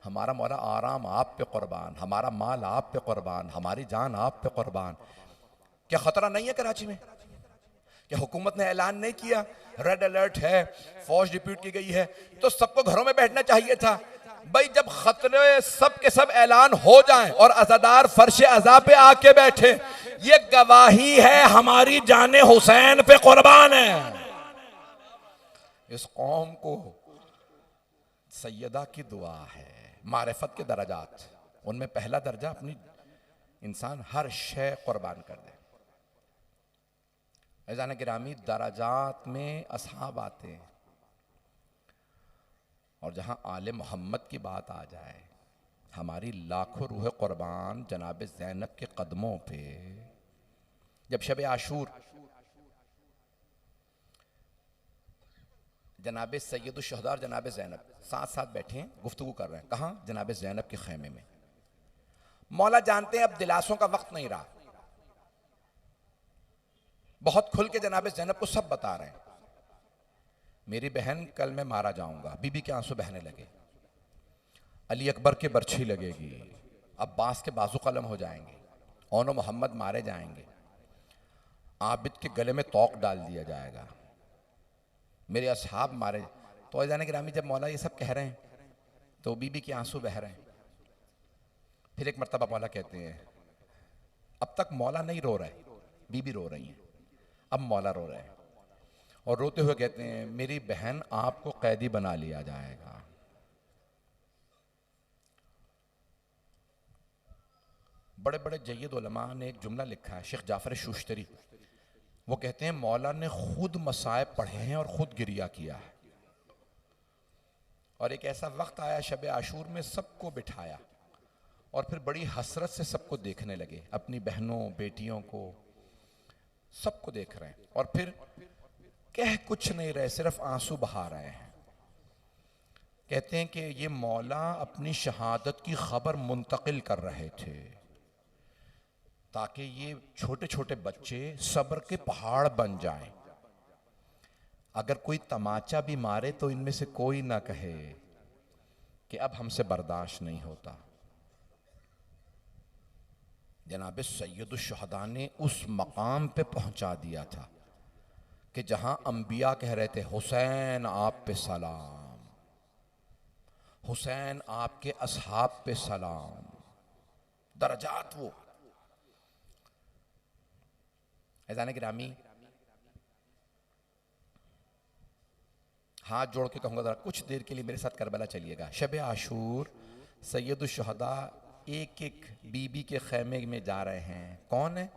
हमारा मौला आराम आप पे कुर्बान, हमारा माल आप पे कुर्बान, हमारी जान आप पे कुर्बान। क्या खतरा नहीं है कराची में? क्या हुकूमत ने ऐलान नहीं किया रेड अलर्ट है, फौज डिप्यूट की गई है? तो सबको घरों में बैठना चाहिए था भाई। जब खतरे सब के सब ऐलान हो जाएं और अज़ादार फर्श अज़ा पे आके बैठे, ये गवाही है हमारी जाने हुसैन पे कुर्बान है। इस कौम को सैयदा की दुआ है, मारिफत के दर्जात, उनमें पहला दर्जा अपनी इंसान हर शय कुर्बान कर दे। अज़ान गिरामी, दराजात में असहाब आते हैं, और जहां आले मोहम्मद की बात आ जाए, हमारी लाखों रूह कुर्बान जनाब ज़ैनब के कदमों पे। जब शब आशूर जनाब सैयद शुहदा और जनाब ज़ैनब साथ साथ बैठे हैं, गुफ्तगू कर रहे हैं। कहाँ? जनाब ज़ैनब के खैमे में। मौला जानते हैं अब दिलासों का वक्त नहीं रहा, बहुत खुल के जनाब ज़ैनब को सब बता रहे हैं। मेरी बहन, कल मैं मारा जाऊंगा। बीबी के आंसू बहने लगे। अली अकबर के बर्छी लगेगी, अब्बास के बाजू कलम हो जाएंगे, ओनो मोहम्मद मारे जाएंगे, आबिद के गले में तोक डाल दिया जाएगा, मेरे असहाब मारे। तो अज़ान गिरामी, जब मौला ये सब कह रहे हैं तो बीबी के आंसू बह रहे हैं। फिर एक मरतबा मौला कहते हैं, अब तक मौला नहीं रो रहे, बीबी रो रही हैं, अब मौला रो रहे हैं, और रोते हुए कहते हैं, मेरी बहन, आपको कैदी बना लिया जाएगा। बड़े बड़े जय्यद उलमा ने एक जुमला लिखा है, शेख जाफर शुश्तरी, वो कहते हैं, मौला ने खुद मसाइब पढ़े हैं और खुद गिरिया किया है। और एक ऐसा वक्त आया शब आशूर में, सबको बिठाया और फिर बड़ी हसरत से सबको देखने लगे, अपनी बहनों बेटियों को, सबको देख रहे हैं, और फिर कह कुछ नहीं रहे, सिर्फ आंसू बहा रहे हैं। कहते हैं कि ये मौला अपनी शहादत की खबर मुंतकिल कर रहे थे, ताकि ये छोटे छोटे बच्चे सब्र के पहाड़ बन जाएं। अगर कोई तमाचा भी मारे तो इनमें से कोई ना कहे कि अब हमसे बर्दाश्त नहीं होता। जनाब सैयद शुहदा ने उस मकाम पे पहुंचा दिया था कि जहां अंबिया कह रहे थे, हुसैन आप पे सलाम, हुसैन आपके असहाब पे सलाम। दर्जात वो। ऐज़ान गिरामी, हाथ जोड़ के कहूँगा, ज़रा कुछ देर के लिए मेरे साथ करबला चलिएगा। शब आशूर सैयद शुहदा एक एक बीबी के खैमे में जा रहे हैं। कौन है?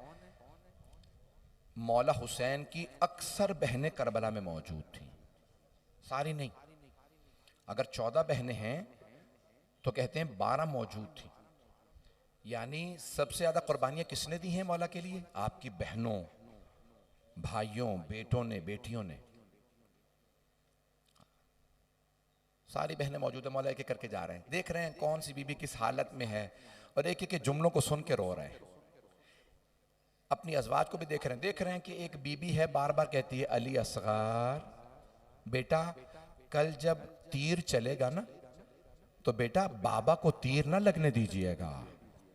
मौला हुसैन की अक्सर बहनें करबला में मौजूद थी, सारी नहीं। अगर 14 बहनें हैं तो कहते हैं 12 मौजूद थी। यानी सबसे ज्यादा कुर्बानियां किसने दी हैं मौला के लिए? आपकी बहनों, भाइयों, बेटों ने, बेटियों ने। सारी बहनें मौजूद है, मौला एक एक करके जा रहे हैं, देख रहे हैं कौन सी बीबी किस हालत में है, और एक एक के जुमलों को सुन के रो रहे हैं। अपनी अज़वाज को भी देख रहे हैं कि एक बीबी है बार बार कहती है, अली असगर, बेटा कल जब तीर चलेगा ना तो बेटा बाबा को तीर ना लगने दीजिएगा,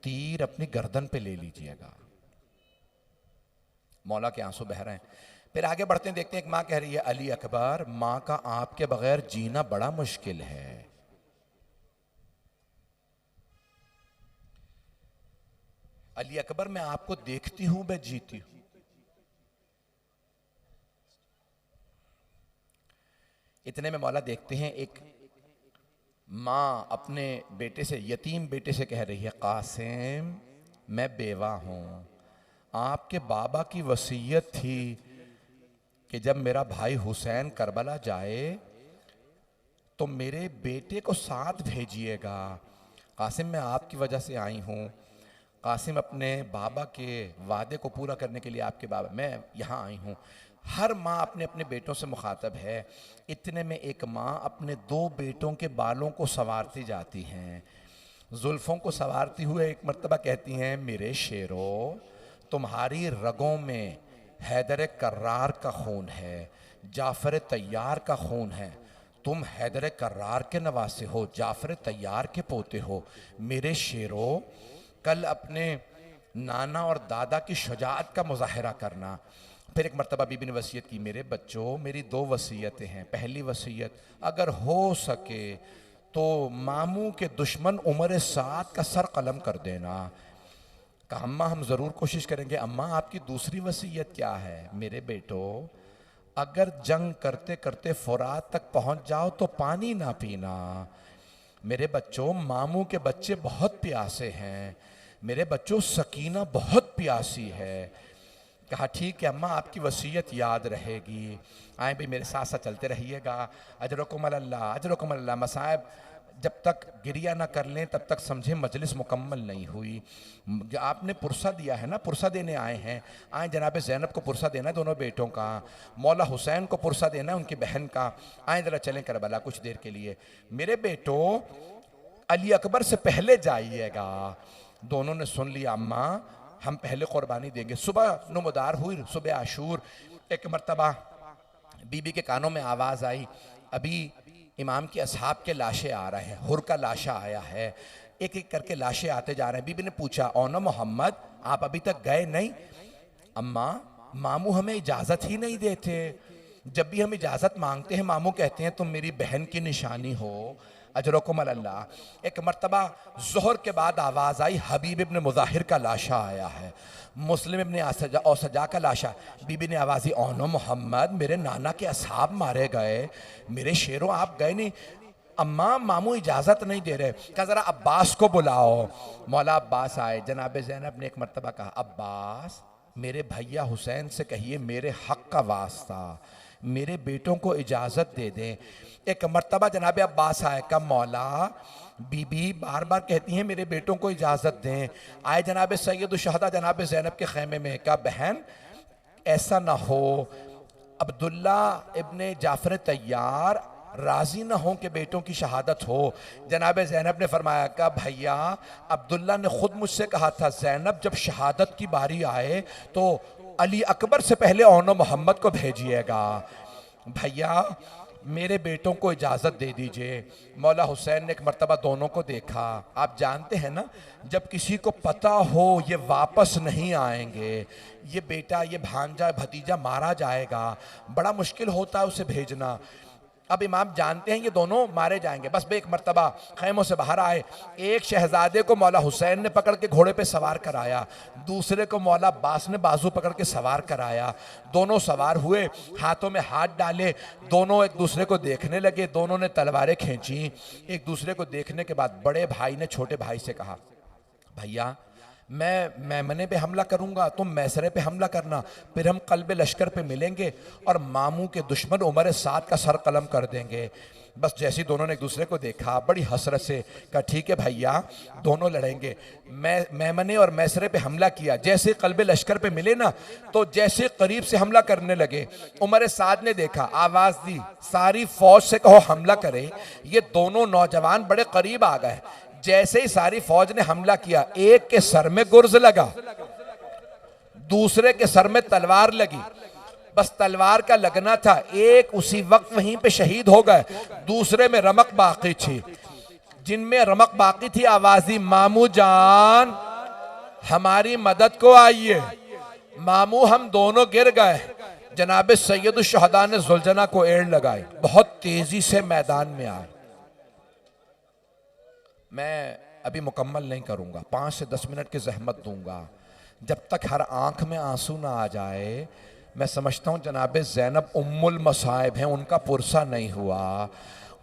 तीर अपनी गर्दन पे ले लीजिएगा। मौला के आंसू बह रहे हैं। फिर आगे बढ़ते हैं, देखते हैं एक माँ कह रही है, अली अकबर, माँ का आपके बगैर जीना बड़ा मुश्किल है। अली अकबर, मैं आपको देखती हूं, मैं जीती हूं। इतने में मौला देखते हैं एक माँ अपने बेटे से, यतीम बेटे से कह रही है, कासिम मैं बेवा हूं, आपके बाबा की वसीयत थी कि जब मेरा भाई हुसैन करबला जाए तो मेरे बेटे को साथ भेजिएगा। कासिम मैं आपकी वजह से आई हूँ, कासिम अपने बाबा के वादे को पूरा करने के लिए आपके बाबा, मैं यहाँ आई हूँ। हर माँ अपने अपने बेटों से मुखातब है। इतने में एक माँ अपने 2 बेटों के बालों को संवारती जाती हैं, जुल्फ़ों को संवारती हुए एक मर्तबा कहती हैं, मेरे शेरों, तुम्हारी रगों में हैदर कर्रार का खून है, जाफ़र तैयार का खून है, तुम हैदर कर्रार के नवासे हो, जाफ़र तैयार के पोते हो। मेरे शेरों, कल अपने नाना और दादा की शुजाअत का मुजाहरा करना। फिर एक मर्तबा बीबी ने वसीयत की, मेरे बच्चों मेरी 2 वसीयतें हैं। पहली वसीयत, अगर हो सके तो मामू के दुश्मन उमर साद का सर कलम कर देना। कहा अम्मा हम ज़रूर कोशिश करेंगे। अम्मा आपकी दूसरी वसीयत क्या है? मेरे बेटो, अगर जंग करते करते फुरात तक पहुंच जाओ तो पानी ना पीना। मेरे बच्चों, मामू के बच्चे बहुत प्यासे हैं, मेरे बच्चों सकीना बहुत प्यासी है। कहा ठीक है अम्मा, आपकी वसीयत याद रहेगी। आए भी मेरे साथ साथ चलते रहिएगा। अजरकुम अल्लाह, अजरकुम अल्लाह। मसाहब जब तक गिरिया ना कर लें तब तक समझे मजलिस मुकम्मल नहीं हुई। आपने पुरसा दिया है ना, पुरसा देने आए हैं। आए जनाब ज़ैनब को पुरसा देना है, दोनों बेटों का। मौला हुसैन को पुरसा देना है, उनकी बहन का। आए ज़रा चलें करबला कुछ देर के लिए। मेरे बेटों, अली अकबर से पहले जाइएगा। दोनों ने सुन लिया, अम्मा हम पहले कुर्बानी देंगे। सुबह नुमदार हुई, सुबह आशूर। एक मर्तबा बीबी के कानों में आवाज़ आई, अभी इमाम की असहाब के लाशें आ रहे हैं, हुर का लाशा आया है। एक एक करके लाशें आते जा रहे हैं। बीबी ने पूछा, औनो मोहम्मद आप अभी तक गए नहीं? अम्मा मामू हमें इजाज़त ही नहीं देते, जब भी हम इजाज़त मांगते हैं मामू कहते हैं तुम मेरी बहन की निशानी हो। अजरकुम अल्लाह। एक मर्तबा ज़ोहर के बाद आवाज़ आई, हबीब इब्न मुज़ाहिर का लाशा आया है, मुस्लिम इब्न औसजा का लाशा। बीबी ने आवाज़ दी, ओनो मोहम्मद मेरे नाना के असहाब मारे गए, मेरे शेरों आप गए नहीं? अम्मा मामू इजाज़त नहीं दे रहे। कहा ज़रा अब्बास को बुलाओ। मौला अब्बास आए। जनाब ज़ैनब ने एक मर्तबा कहा, अब्बास मेरे भैया हुसैन से कहिए मेरे हक़ का वास्ता मेरे बेटों को इजाज़त दे दें। एक मर्तबा जनाब अब्बास आए, का मौला बीबी बार बार कहती हैं मेरे बेटों को इजाज़त दें। आए जनाब सैयद शहदा जनाब ज़ैनब के खैमे में। का बहन ऐसा ना हो अब्दुल्ला इब्ने जाफ़र तैयार राज़ी ना हो कि बेटों की शहादत हो। जनाब ज़ैनब ने फरमाया, का भैया अब्दुल्ला ने ख़ुद मुझसे कहा था, ज़ैनब जब शहादत की बारी आए तो अली अकबर से पहले ओनो मोहम्मद को भेजिएगा। भैया मेरे बेटों को इजाज़त दे दीजिए। मौला हुसैन ने एक मर्तबा दोनों को देखा। आप जानते हैं ना, जब किसी को पता हो ये वापस नहीं आएंगे, ये बेटा ये भांजा भतीजा मारा जाएगा, बड़ा मुश्किल होता है उसे भेजना। अब इमाम जानते हैं ये दोनों मारे जाएंगे। बस एक मर्तबा खैमों से बाहर आए, एक शहजादे को मौला हुसैन ने पकड़ के घोड़े पे सवार कराया, दूसरे को मौला अब्बास ने बाजू पकड़ के सवार कराया। दोनों सवार हुए, हाथों में हाथ डाले, दोनों एक दूसरे को देखने लगे। दोनों ने तलवारें खींची। एक दूसरे को देखने के बाद बड़े भाई ने छोटे भाई से कहा, भैया मैं मैमने पे हमला करूंगा, तुम मैसरे पे हमला करना, फिर हम कल्ब लश्कर पे मिलेंगे और मामू के दुश्मन उमर साद का सर कलम कर देंगे। बस जैसे ही दोनों ने एक दूसरे को देखा बड़ी हसरत से कहा ठीक है भैया दोनों लड़ेंगे। मैमने और मैसरे पे हमला किया, जैसे कल्ब लश्कर पे मिले ना तो जैसे करीब से हमला करने लगे, उमर साद ने देखा, आवाज दी सारी फौज से कहो हमला करे। ये दोनों नौजवान बड़े करीब आ गए। जैसे ही सारी फौज ने हमला किया, एक के सर में गुर्ज लगा, दूसरे के सर में तलवार लगी। बस तलवार का लगना था, एक उसी वक्त वहीं पे शहीद हो गए, दूसरे में रमक बाकी थी। जिनमें रमक बाकी थी आवाज दी, मामू जान हमारी मदद को आइए। मामू हम दोनों गिर गए। जनाब सैयदुल शुहदा ने जुलझना को एड़ लगाई, बहुत तेजी से मैदान में आए। मैं अभी मुकम्मल नहीं करूंगा, 5 से 10 मिनट की जहमत दूंगा। जब तक हर आंख में आंसू ना आ जाए, मैं समझता हूं जनाब ज़ैनब उम्मुल मसाइब हैं, उनका पुरसा नहीं हुआ।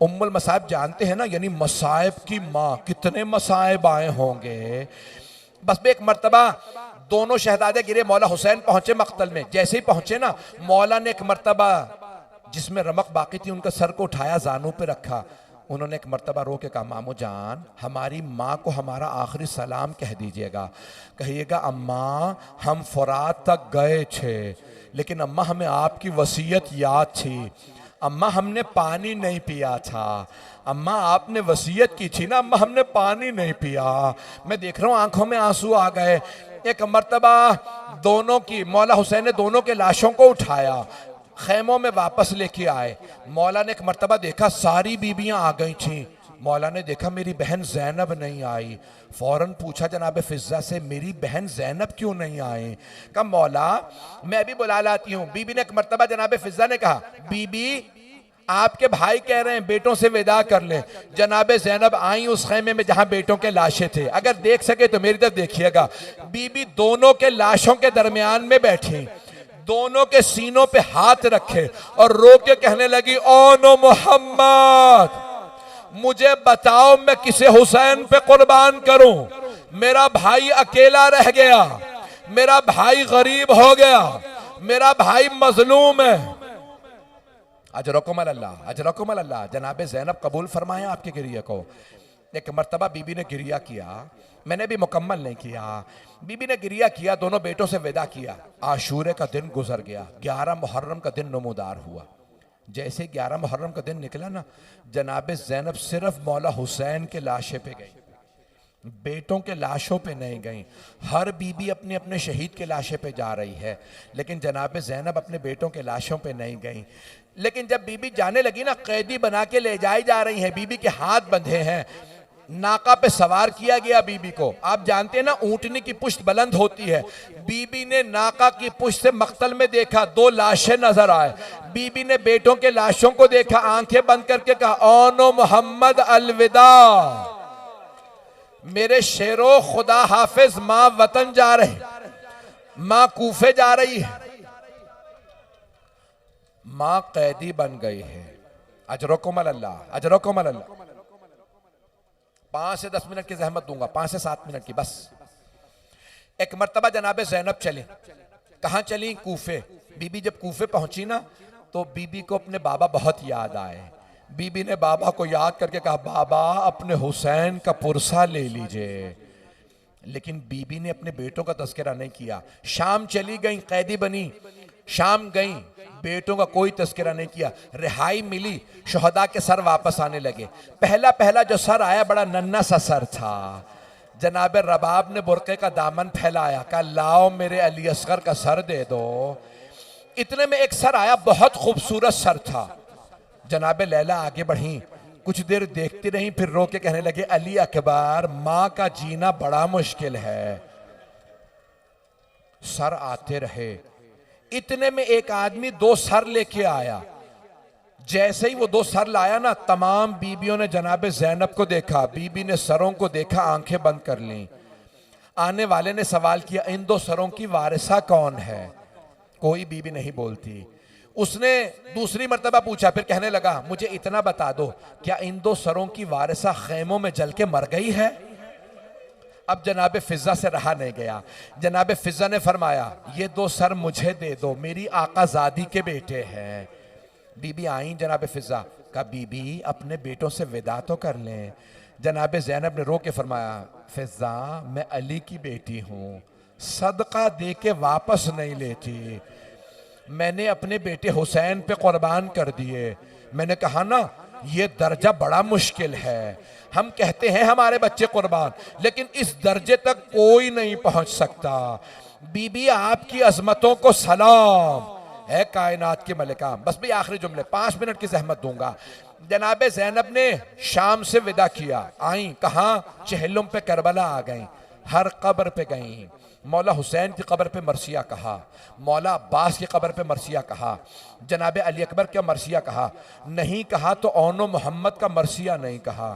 उम्मुल मसाइब जानते हैं ना, यानी मसाइब की माँ, कितने मसाइब आए होंगे। बस एक मर्तबा दोनों शहजादे गिरे, मौला हुसैन पहुंचे मक्तल में। जैसे ही पहुंचे ना, मौला ने एक मर्तबा जिसमें रमक बाकी थी उनका सर को उठाया, जानू पे रखा। उन्होंने एक मर्तबा रो के कहा, मामू जान हमारी माँ को हमारा आखिरी सलाम कह दीजिएगा, कहिएगा अम्मा हम फुरात तक गए थे लेकिन अम्मा हमें आपकी वसीयत याद थी, अम्मा हमने पानी नहीं पिया था, अम्मा आपने वसीयत की थी ना, अम्मा हमने पानी नहीं पिया। मैं देख रहा हूँ आंखों में आंसू आ गए। एक मर्तबा दोनों की, मौला हुसैन ने दोनों के लाशों को उठाया, खैमों में वापस लेके आए। मौला ने एक मर्तबा देखा सारी बीबियां आ गई थीं। मौला ने देखा मेरी बहन ज़ैनब नहीं आई। फौरन पूछा जनाब फिज़्ज़ा से, मेरी बहन ज़ैनब क्यों नहीं आई? कहा मौला मैं भी बुला लाती हूँ। बीबी ने एक मर्तबा जनाब फिज़्ज़ा ने कहा, बीबी आपके भाई कह रहे हैं बेटों से विदा कर ले। जनाब ज़ैनब आई उस खैमे में जहां बेटों के लाशें थे, अगर देख सके तो मेरी तरफ देखिएगा। बीबी दोनों के लाशों के दरमियान में बैठी, दोनों के सीनों पे हाथ रखे और रो के कहने लगी, ओ नो मोहम्मद मुझे बताओ मैं किसे हुसैन पे कुर्बान करूं? मेरा भाई अकेला रह गया, मेरा भाई गरीब हो गया, मेरा भाई मजलूम है। अजरकुम अल्लाह, अजरकुम अल्लाह। जनाब ज़ैनब कबूल फरमाए आपके गिरिया को। एक मर्तबा बीबी ने गिरिया किया, मैंने भी मुकम्मल नहीं किया। बीबी ने गिरिया किया, दोनों बेटों से विदा किया। आशूरे का दिन गुजर गया, 11 मुहर्रम का दिन नमूदार हुआ। जैसे 11 मुहर्रम का दिन निकला ना, जनाब ज़ैनब सिर्फ मौला हुसैन के लाशे पे गई, बेटों के लाशों पे नहीं गई। हर बीबी अपने अपने शहीद के लाशे पे जा रही है, लेकिन जनाब ज़ैनब अपने बेटों के लाशों पे नहीं गई। लेकिन जब बीबी जाने लगी ना, कैदी बना के ले जाई जा रही हैं, बीबी के हाथ बंधे हैं, नाका पे सवार किया गया बीबी को। आप जानते हैं ना ऊंटनी की पुश्त बुलंद होती है। बीबी ने नाका की पुश्त से मख्तल में देखा, 2 लाशें नजर आए। बीबी ने बेटों के लाशों को देखा, आंखें बंद करके कहा, ओनो मोहम्मद अलविदा, मेरे शेरो खुदा हाफिज, माँ वतन जा रही, माँ कूफे जा रही है, माँ कैदी बन गई है। अजरकुम अल्लाह, अजरकुम अल्लाह। 5 से 10 मिनट की जहमत दूंगा, 5 से 7 मिनट की बस। एक मर्तबा जनाब ज़ैनब चली, कहाँ चली? कूफे। बीबी जब कूफे पहुंची ना, तो बीबी को अपने बाबा बहुत याद आए। बीबी ने बाबा को याद करके कहा, बाबा अपने हुसैन का पुरसा ले लीजिए। लेकिन बीबी ने अपने बेटों का तस्करा नहीं किया। शाम चली गई, कैदी बनी, शाम गई, बेटों का कोई तस्करा नहीं किया। रिहाई मिली, शुहदा के सर वापस आने लगे। पहला पहला जो सर आया बड़ा नन्ना सा सर था। जनाब रबाब ने बुरके का दामन फैलाया, कहा लाओ मेरे अली असगर का सर दे दो। इतने में एक सर आया, बहुत खूबसूरत सर था। जनाब लैला आगे बढ़ी, कुछ देर देखती रही, फिर रो के कहने लगे, अली अकबर माँ का जीना बड़ा मुश्किल है। सर आते रहे। इतने में एक आदमी 2 सर लेके आया। जैसे ही वो 2 सर लाया ना, तमाम बीबियों ने जनाब ज़ैनब को देखा, बीबी ने सरों को देखा, आंखें बंद कर लीं। आने वाले ने सवाल किया, इन 2 सरों की वारिसा कौन है? कोई बीबी नहीं बोलती। उसने दूसरी मर्तबा पूछा, फिर कहने लगा, मुझे इतना बता दो, क्या इन 2 सरों की वारिसा खैमों में जल के मर गई है? अब जनाब फिजा से रहा नहीं गया। जनाब फिजा ने फरमाया ये 2 सर मुझे दे दो, मेरी आकाजादी के बेटे हैं। बीबी आई जनाब फिजा का, बीबी अपने बेटों से विदा तो कर लें। जनाब ज़ैनब ने रो के फरमाया फिजा मैं अली की बेटी हूँ, सदका दे के वापस नहीं लेती, मैंने अपने बेटे हुसैन पे कुर्बान कर दिए। मैंने कहा ना ये दर्जा बड़ा मुश्किल है, हम कहते हैं हमारे बच्चे कुर्बान, लेकिन इस दर्जे तक कोई नहीं पहुंच सकता। बीबी आपकी अजमतों को सलाम है कायनात की मलिका। बस भी आखिरी जुमले 5 मिनट की जहमत दूंगा। जनाब ज़ैनब ने शाम से विदा किया, आई कहाँ, चहलुम पे करबला आ गई, हर कब्र पे गई। मौला हुसैन की कब्र पे मरसिया कहा, मौला अब्बास की कब्र पे मरसिया कहा, जनाब अली अकबर का मरसिया कहा, नहीं कहा तो औनो मोहम्मद का मरसिया नहीं कहा।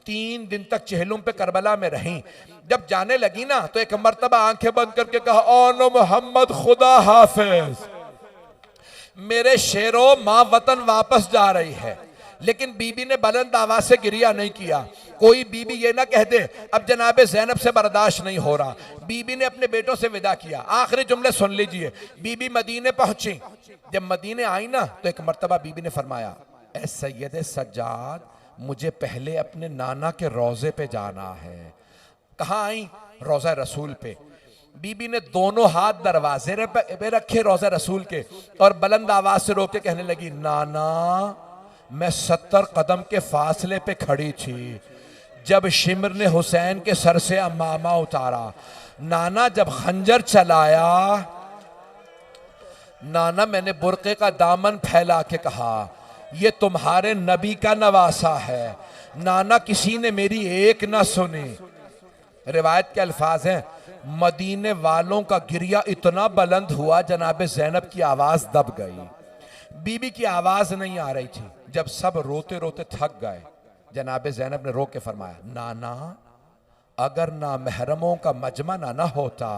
3 दिन तक चहलुम पे करबला में रही। जब जाने लगी ना तो एक मर्तबा आंखें बंद करके कहा औनो मोहम्मद खुदा हाफिज, मेरे शेरों माँ वतन वापस जा रही है। लेकिन बीबी ने बुलंद आवाज से गिरिया नहीं किया। कोई बीबी ये ना कह दे अब जनाब ज़ैनब से बर्दाश्त नहीं हो रहा। बीबी ने अपने बेटों से विदा किया। आखिरी जुमले सुन लीजिए। बीबी मदीने पहुंची। जब मदीने आई ना तो एक मर्तबा बीबी ने फरमाया ए सैयद सज्जाद, मुझे पहले अपने नाना के रोजे पे जाना है। कहाँ आई? रोजा रसूल पे। बीबी ने दोनों हाथ दरवाजे पे रखे रोजा रसूल के और बुलंद आवाज से रोके कहने लगी नाना मैं 70 कदम के फासले पे खड़ी थी जब शिमर ने हुसैन के सर से अमामा उतारा। नाना जब खंजर चलाया, नाना मैंने बुरके का दामन फैला के कहा ये तुम्हारे नबी का नवासा है। नाना किसी ने मेरी एक ना सुनी। रिवायत के अल्फाज हैं मदीने वालों का गिरिया इतना बुलंद हुआ जनाब ज़ैनब की आवाज दब गई। बीबी की आवाज नहीं आ रही थी। जब सब रोते रोते थक गए, जनाब ज़ैनब ने रो के फरमाया नाना अगर ना महरमों का मजमा ना होता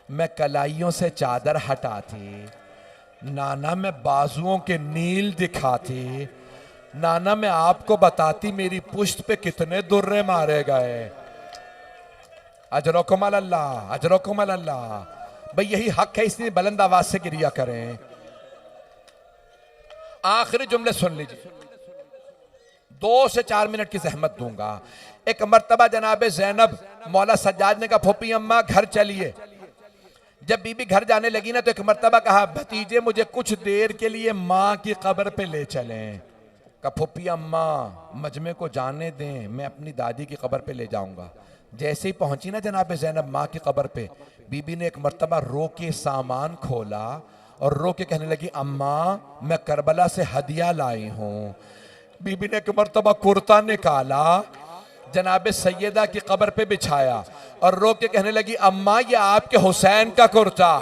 मैं कलाइयों से चादर हटाती, नाना मैं बाजुओं के नील दिखाती, नाना मैं आपको बताती मेरी पुश्त पे कितने दुर्रे मारे गए। अजरकुम अल्लाह, अजरकुम अल्लाह। भाई यही हक है, इसलिए बुलंद आवाज से गिरिया करें। आखिरी जुमले सुन लीजिए, 2 से 4 मिनट की जहमत दूंगा। एक मर्तबा जनाब ज़ैनब मौला सज्जाद ने कहा फूफी अम्मा घर चलिए। जब बीबी घर जाने लगी ना तो एक मर्तबा कहा भतीजे मुझे कुछ देर के लिए माँ की कब्र पे ले चलें। कहा फूफी अम्मा मजमे को जाने दें, मैं अपनी दादी की कब्र पे ले जाऊंगा। जैसे ही पहुंची ना जनाब ज़ैनब माँ की कब्र पे, बीबी ने एक मर्तबा रो के सामान खोला और रो के कहने लगी अम्मा मैं करबला से हदिया लाई हूँ। बीबी ने एक मर्तबा कुर्ता निकाला, जनाब सैयदा की कब्र पे बिछाया और रो के कहने लगी अम्मा ये आपके हुसैन का कुर्ता।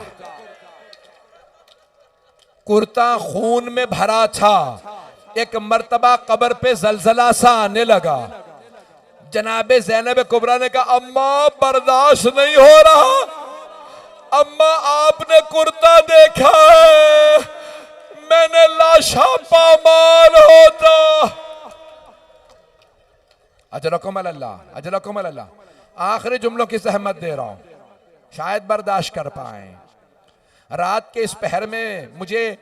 कुर्ता खून में भरा था। एक मर्तबा कब्र पे जलजला सा आने लगा। जनाब ज़ैनब कुबरा ने कहा अम्मा बर्दाश्त नहीं हो रहा, अम्मा आपने कुर्ता देखा है, मैंने लाशा पामाल होता। अजरकुम अल्लाह, अजरकुम अल्लाह। आखिरी जुमलों की सहमत दे रहा हूं, शायद बर्दाश्त कर पाए। रात के इस पहर में मुझे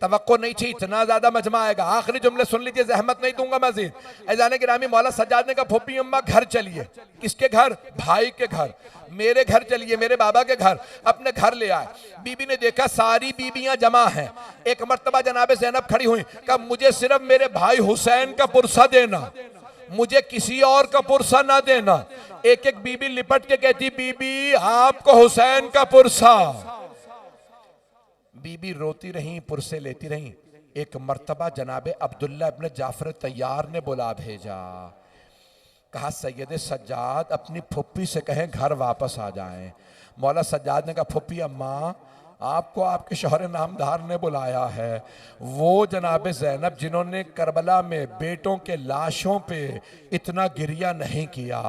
तवक्को नहीं थी इतना ज्यादा मजमा आएगा। आखिरी जुमले सुन लीजिए, जहमत नहीं दूंगा मजीद। ऐजाने गिरामी मौला सज्जाद ने कहा फूफी अम्मा घर चलिए। किसके घर? भाई के घर। मेरे घर चलिए, मेरे बाबा के घर। अपने घर ले आए। बीबी ने देखा सारी बीबियां जमा हैं। एक मर्तबा जनाब ज़ैनब खड़ी हुई, कहा मुझे सिर्फ मेरे भाई हुसैन का पुरसा देना, मुझे किसी और का पुरसा ना देना। एक एक बीबी लिपट के कहती बीबी आपको हुसैन का पुरसा। बीबी रोती रही, पुरसे लेती रही। एक मर्तबा जनाब अब्दुल्ला इब्न जाफर तैयार ने बुला भेजा। कहा सैयद सज्जाद अपनी फुप्पी से कहें घर वापस आ जाएं। मौला सज्जाद ने कहा फुप्पी अम्मा आपको आपके शौहर नामदार ने बुलाया है। वो जनाब ज़ैनब जिन्होंने करबला में बेटों के लाशों पे इतना गिरिया नहीं किया।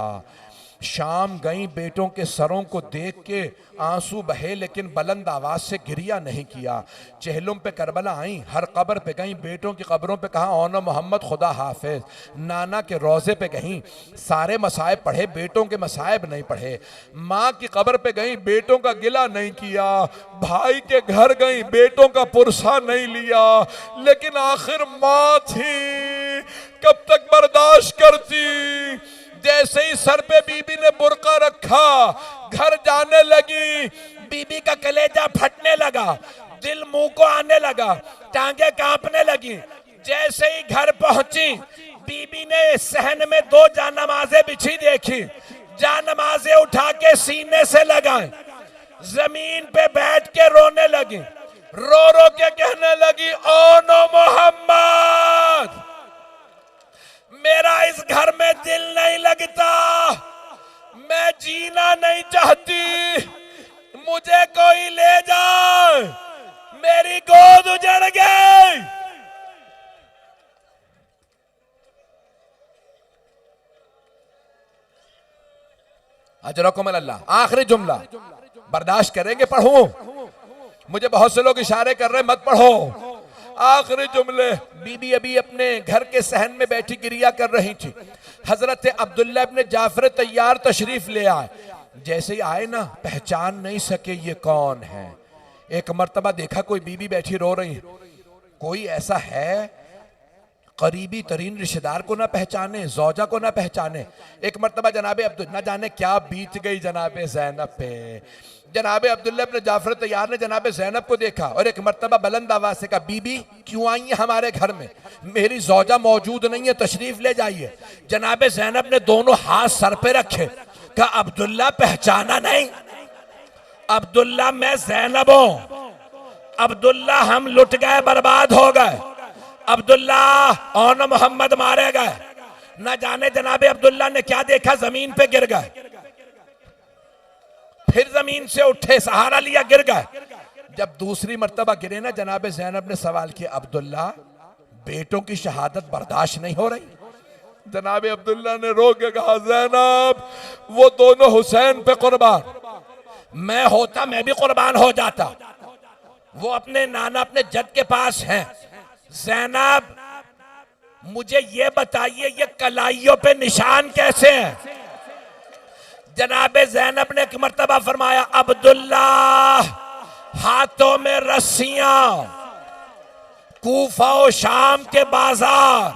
शाम गई, बेटों के सरों को देख के आंसू बहे, लेकिन बुलंद आवाज से गिरिया नहीं किया। चहलों पे करबला आई, हर कब्र पे गई, बेटों की कब्रों पे कहा ओनो मोहम्मद खुदा हाफिज। नाना के रोजे पे गई, सारे मसाइब पढ़े, बेटों के मसाइब नहीं पढ़े। माँ की कब्र पे गई, बेटों का गिला नहीं किया। भाई के घर गई, बेटों का पुरसा नहीं लिया। लेकिन आखिर माँ थी, कब तक बर्दाश्त करती। जैसे ही सर पे बीबी ने बुर्का रखा, घर जाने लगी, बीबी का कलेजा फटने लगा, दिल मुंह को आने लगा, टांगे कांपने लगी। जैसे ही घर पहुंची, बीबी ने सहन में 2 जानमाजें बिछी देखी, जानमाजें उठा के सीने से लगाए, जमीन पे बैठ के रोने लगी। रो रो के कहने लगी ओ नो मोहम्मद, मेरा इस घर में दिल नहीं लगता, मैं जीना नहीं चाहती, मुझे कोई ले जाए, मेरी गोद उजड़ गई। अजरकुम अल्लाह। आखिरी जुमला बर्दाश्त करेंगे, पढ़ूं, मुझे बहुत से लोग इशारे कर रहे मत पढ़ो। आखिरी जुमले, बीबी अभी अपने घर के सहन में बैठी गिरिया कर रही थी। हजरत अब्दुल्ला इब्न जाफर तैयार तशरीफ ले आए। जैसे ही आए ना, पहचान नहीं सके ये कौन है। एक मर्तबा देखा कोई बीबी बैठी रो रही है, कोई ऐसा है करीबी तरीन रिश्तेदार को ना पहचाने, जौजा को ना पहचाने। एक मर्तबा जनाबे अब्दुल्ला, न जाने क्या बीत गई जनाबे ज़ैनब पे। जनाबे अब्दुल्ला इब्न जाफर तैयार ने जनाबे ज़ैनब को देखा और एक मर्तबा बुलंद आवाज से कहा, बीबी क्यों आई है हमारे घर में, मेरी जौजा मौजूद नहीं है, तशरीफ ले जाइए। जनाबे ज़ैनब ने दोनों हाथ सर पे रखे, कहा अब्दुल्ला पहचाना नहीं, अब्दुल्ला मैं ज़ैनब हूं, अब्दुल्ला हम लुट गए, बर्बाद हो गए, अब्दुल्ला और मोहम्मद मारे गए। न जाने जनाबे अब्दुल्ला ने क्या देखा, जमीन पे गिर गए, फिर जमीन से उठे, सहारा लिया, गिर गए। जब दूसरी मर्तबा गिरे ना, जनाबे ज़ैनब ने सवाल किया, अब्दुल्ला बेटों की शहादत बर्दाश्त नहीं हो रही। जनाबे अब्दुल्ला ने रो के कहा, ज़ैनब वो दोनों हुसैन पे कुर्बान, मैं होता मैं भी कुर्बान हो जाता, वो अपने नाना अपने जद के पास हैं। ज़ैनब मुझे ये बताइए, ये कलाइयों पे निशान कैसे हैं? जनाबे ज़ैनब ने एक मर्तबा फरमाया, अब्दुल्ला हाथों में रस्सियां, कूफा और शाम के बाजार,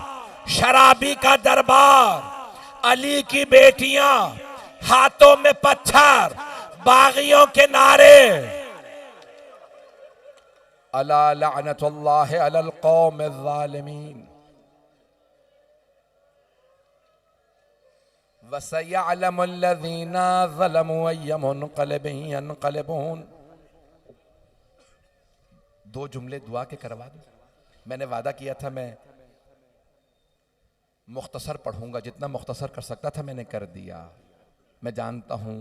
शराबी का दरबार, अली की बेटियां, हाथों में पत्थर, बागियों के नारे। अला लअनतुल्लाहि अलल कौमिज़ ज़ालिमीन वसयअलमुल्लज़ीना ज़लमू अय्य मुनक़लिबिन यनक़लिबून। 2 जुमले दुआ के करवा दूं। मैंने वादा किया था मैं मुख्तसर पढ़ूंगा, जितना मुख्तसर कर सकता था मैंने कर दिया। मैं जानता हूं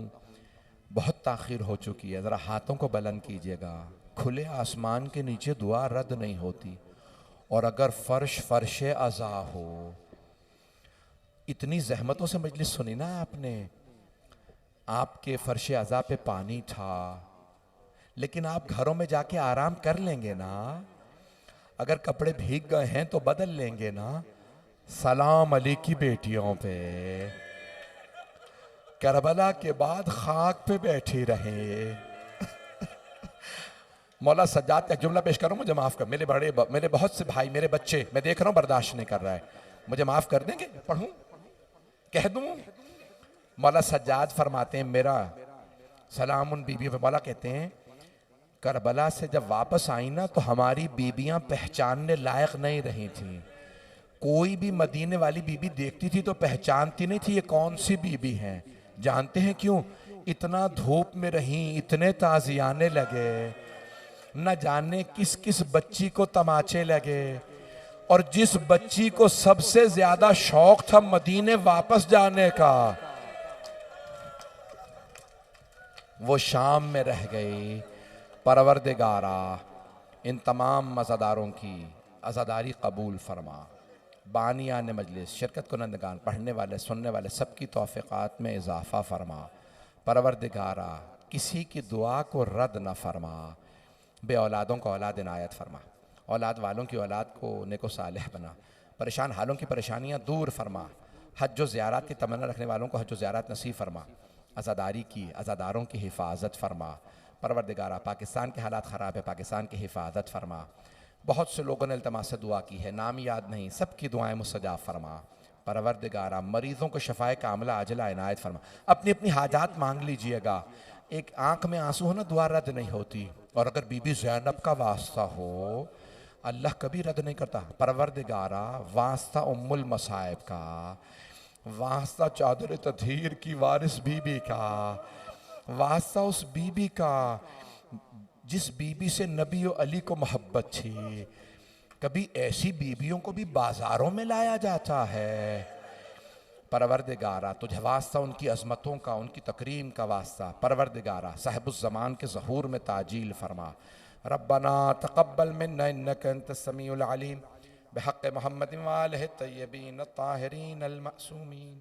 बहुत ताखीर हो चुकी है, ज़रा हाथों को बुलंद कीजिएगा। खुले आसमान के नीचे दुआ रद्द नहीं होती, और अगर फर्श अज़ा हो, इतनी जहमतों से मजलिस सुनी ना आपने, आपके फर्श अज़ा पे पानी था, लेकिन आप घरों में जाके आराम कर लेंगे ना, अगर कपड़े भीग गए हैं तो बदल लेंगे ना। सलाम अली की बेटियों पे, करबला के बाद खाक पे बैठी रहे। मौला सज्जाद का जुमला पेश करूं, मुझे माफ कर, मेरे बहुत से भाई, मेरे बच्चे, मैं देख रहा हूं बर्दाश्त नहीं कर रहा है, मुझे माफ कर देंगे? पढ़ूं, कह दूं? मौला सज्जाद फरमाते हैं, मेरा सलाम उन बीबियों पे। मौला कहते हैं, करबला से जब वापस आई ना, तो हमारी बीबियां पहचानने लायक नहीं रही थी। कोई भी मदीने वाली बीबी देखती थी तो पहचानती नहीं थी ये कौन सी बीबी हैं। जानते हैं क्यों? इतना धूप में रही, इतने ताजियाने लगे, न जाने किस किस बच्ची को तमाचे लगे, और जिस बच्ची को सबसे ज्यादा शौक था मदीने वापस जाने का, वो शाम में रह गई। परवरदिगारा इन तमाम मज़ादारों की अज़ादारी कबूल फरमा। बानियान मजलिस, शिरकत कुनंदगान, पढ़ने वाले, सुनने वाले सबकी तौफ़ीक़ात में इजाफ़ा फरमा। परवरदिगारा किसी की दुआ को रद्द न फरमा। बे औलादों को औलाद इनायत फरमा, औलाद वालों की औलाद को नेको सालेह बना। परेशान हालों की परेशानियाँ दूर फरमा। हज व ज़ियारत की तमन्ना रखने वालों को हज व ज़ियारत नसीब फरमा। अज़ादारी की, अज़ादारों की हिफाजत फरमा। परवरदिगारा पाकिस्तान के हालात ख़राब है, पाकिस्तान की हिफाजत फरमा। बहुत से लोगों ने इल्तमास से दुआ की है, नाम याद नहीं, सबकी दुआएं मुस्तजाब फरमा। परवरदिगारा मरीज़ों को शफ़ाए कामिला आजिला इनायत फरमा। अपनी अपनी हाजात मांग लीजिएगा। एक आंख में आंसू हो ना, दुआ रद्द नहीं होती। और अगर बीबी ज़ैनब का वास्ता हो, अल्लाह कभी रद्द नहीं करता। परवरदिगारा वास्ता उम्मुल मसाइब का, वास्ता चादर तदहीर की वारिस बीबी का, वास्ता उस बीबी का जिस बीबी से नबी और अली को मोहब्बत थी। कभी ऐसी बीबियों को भी बाजारों में लाया जाता है। परवरदिगारा तुझे वास्ता उनकी अज़मतों का, उनकी तकरीम का वास्ता। परवरदिगारा साहिबुज़ ज़मान के ज़हूर में ताजील फरमा। रब्बना तक़ब्बल मिन्ना इन्नका अंतस समीउल अलीम बिहक़्क़ि मुहम्मदिन व आलिहि तय्यबीन अत्ताहिरीन अल मअसूमीन।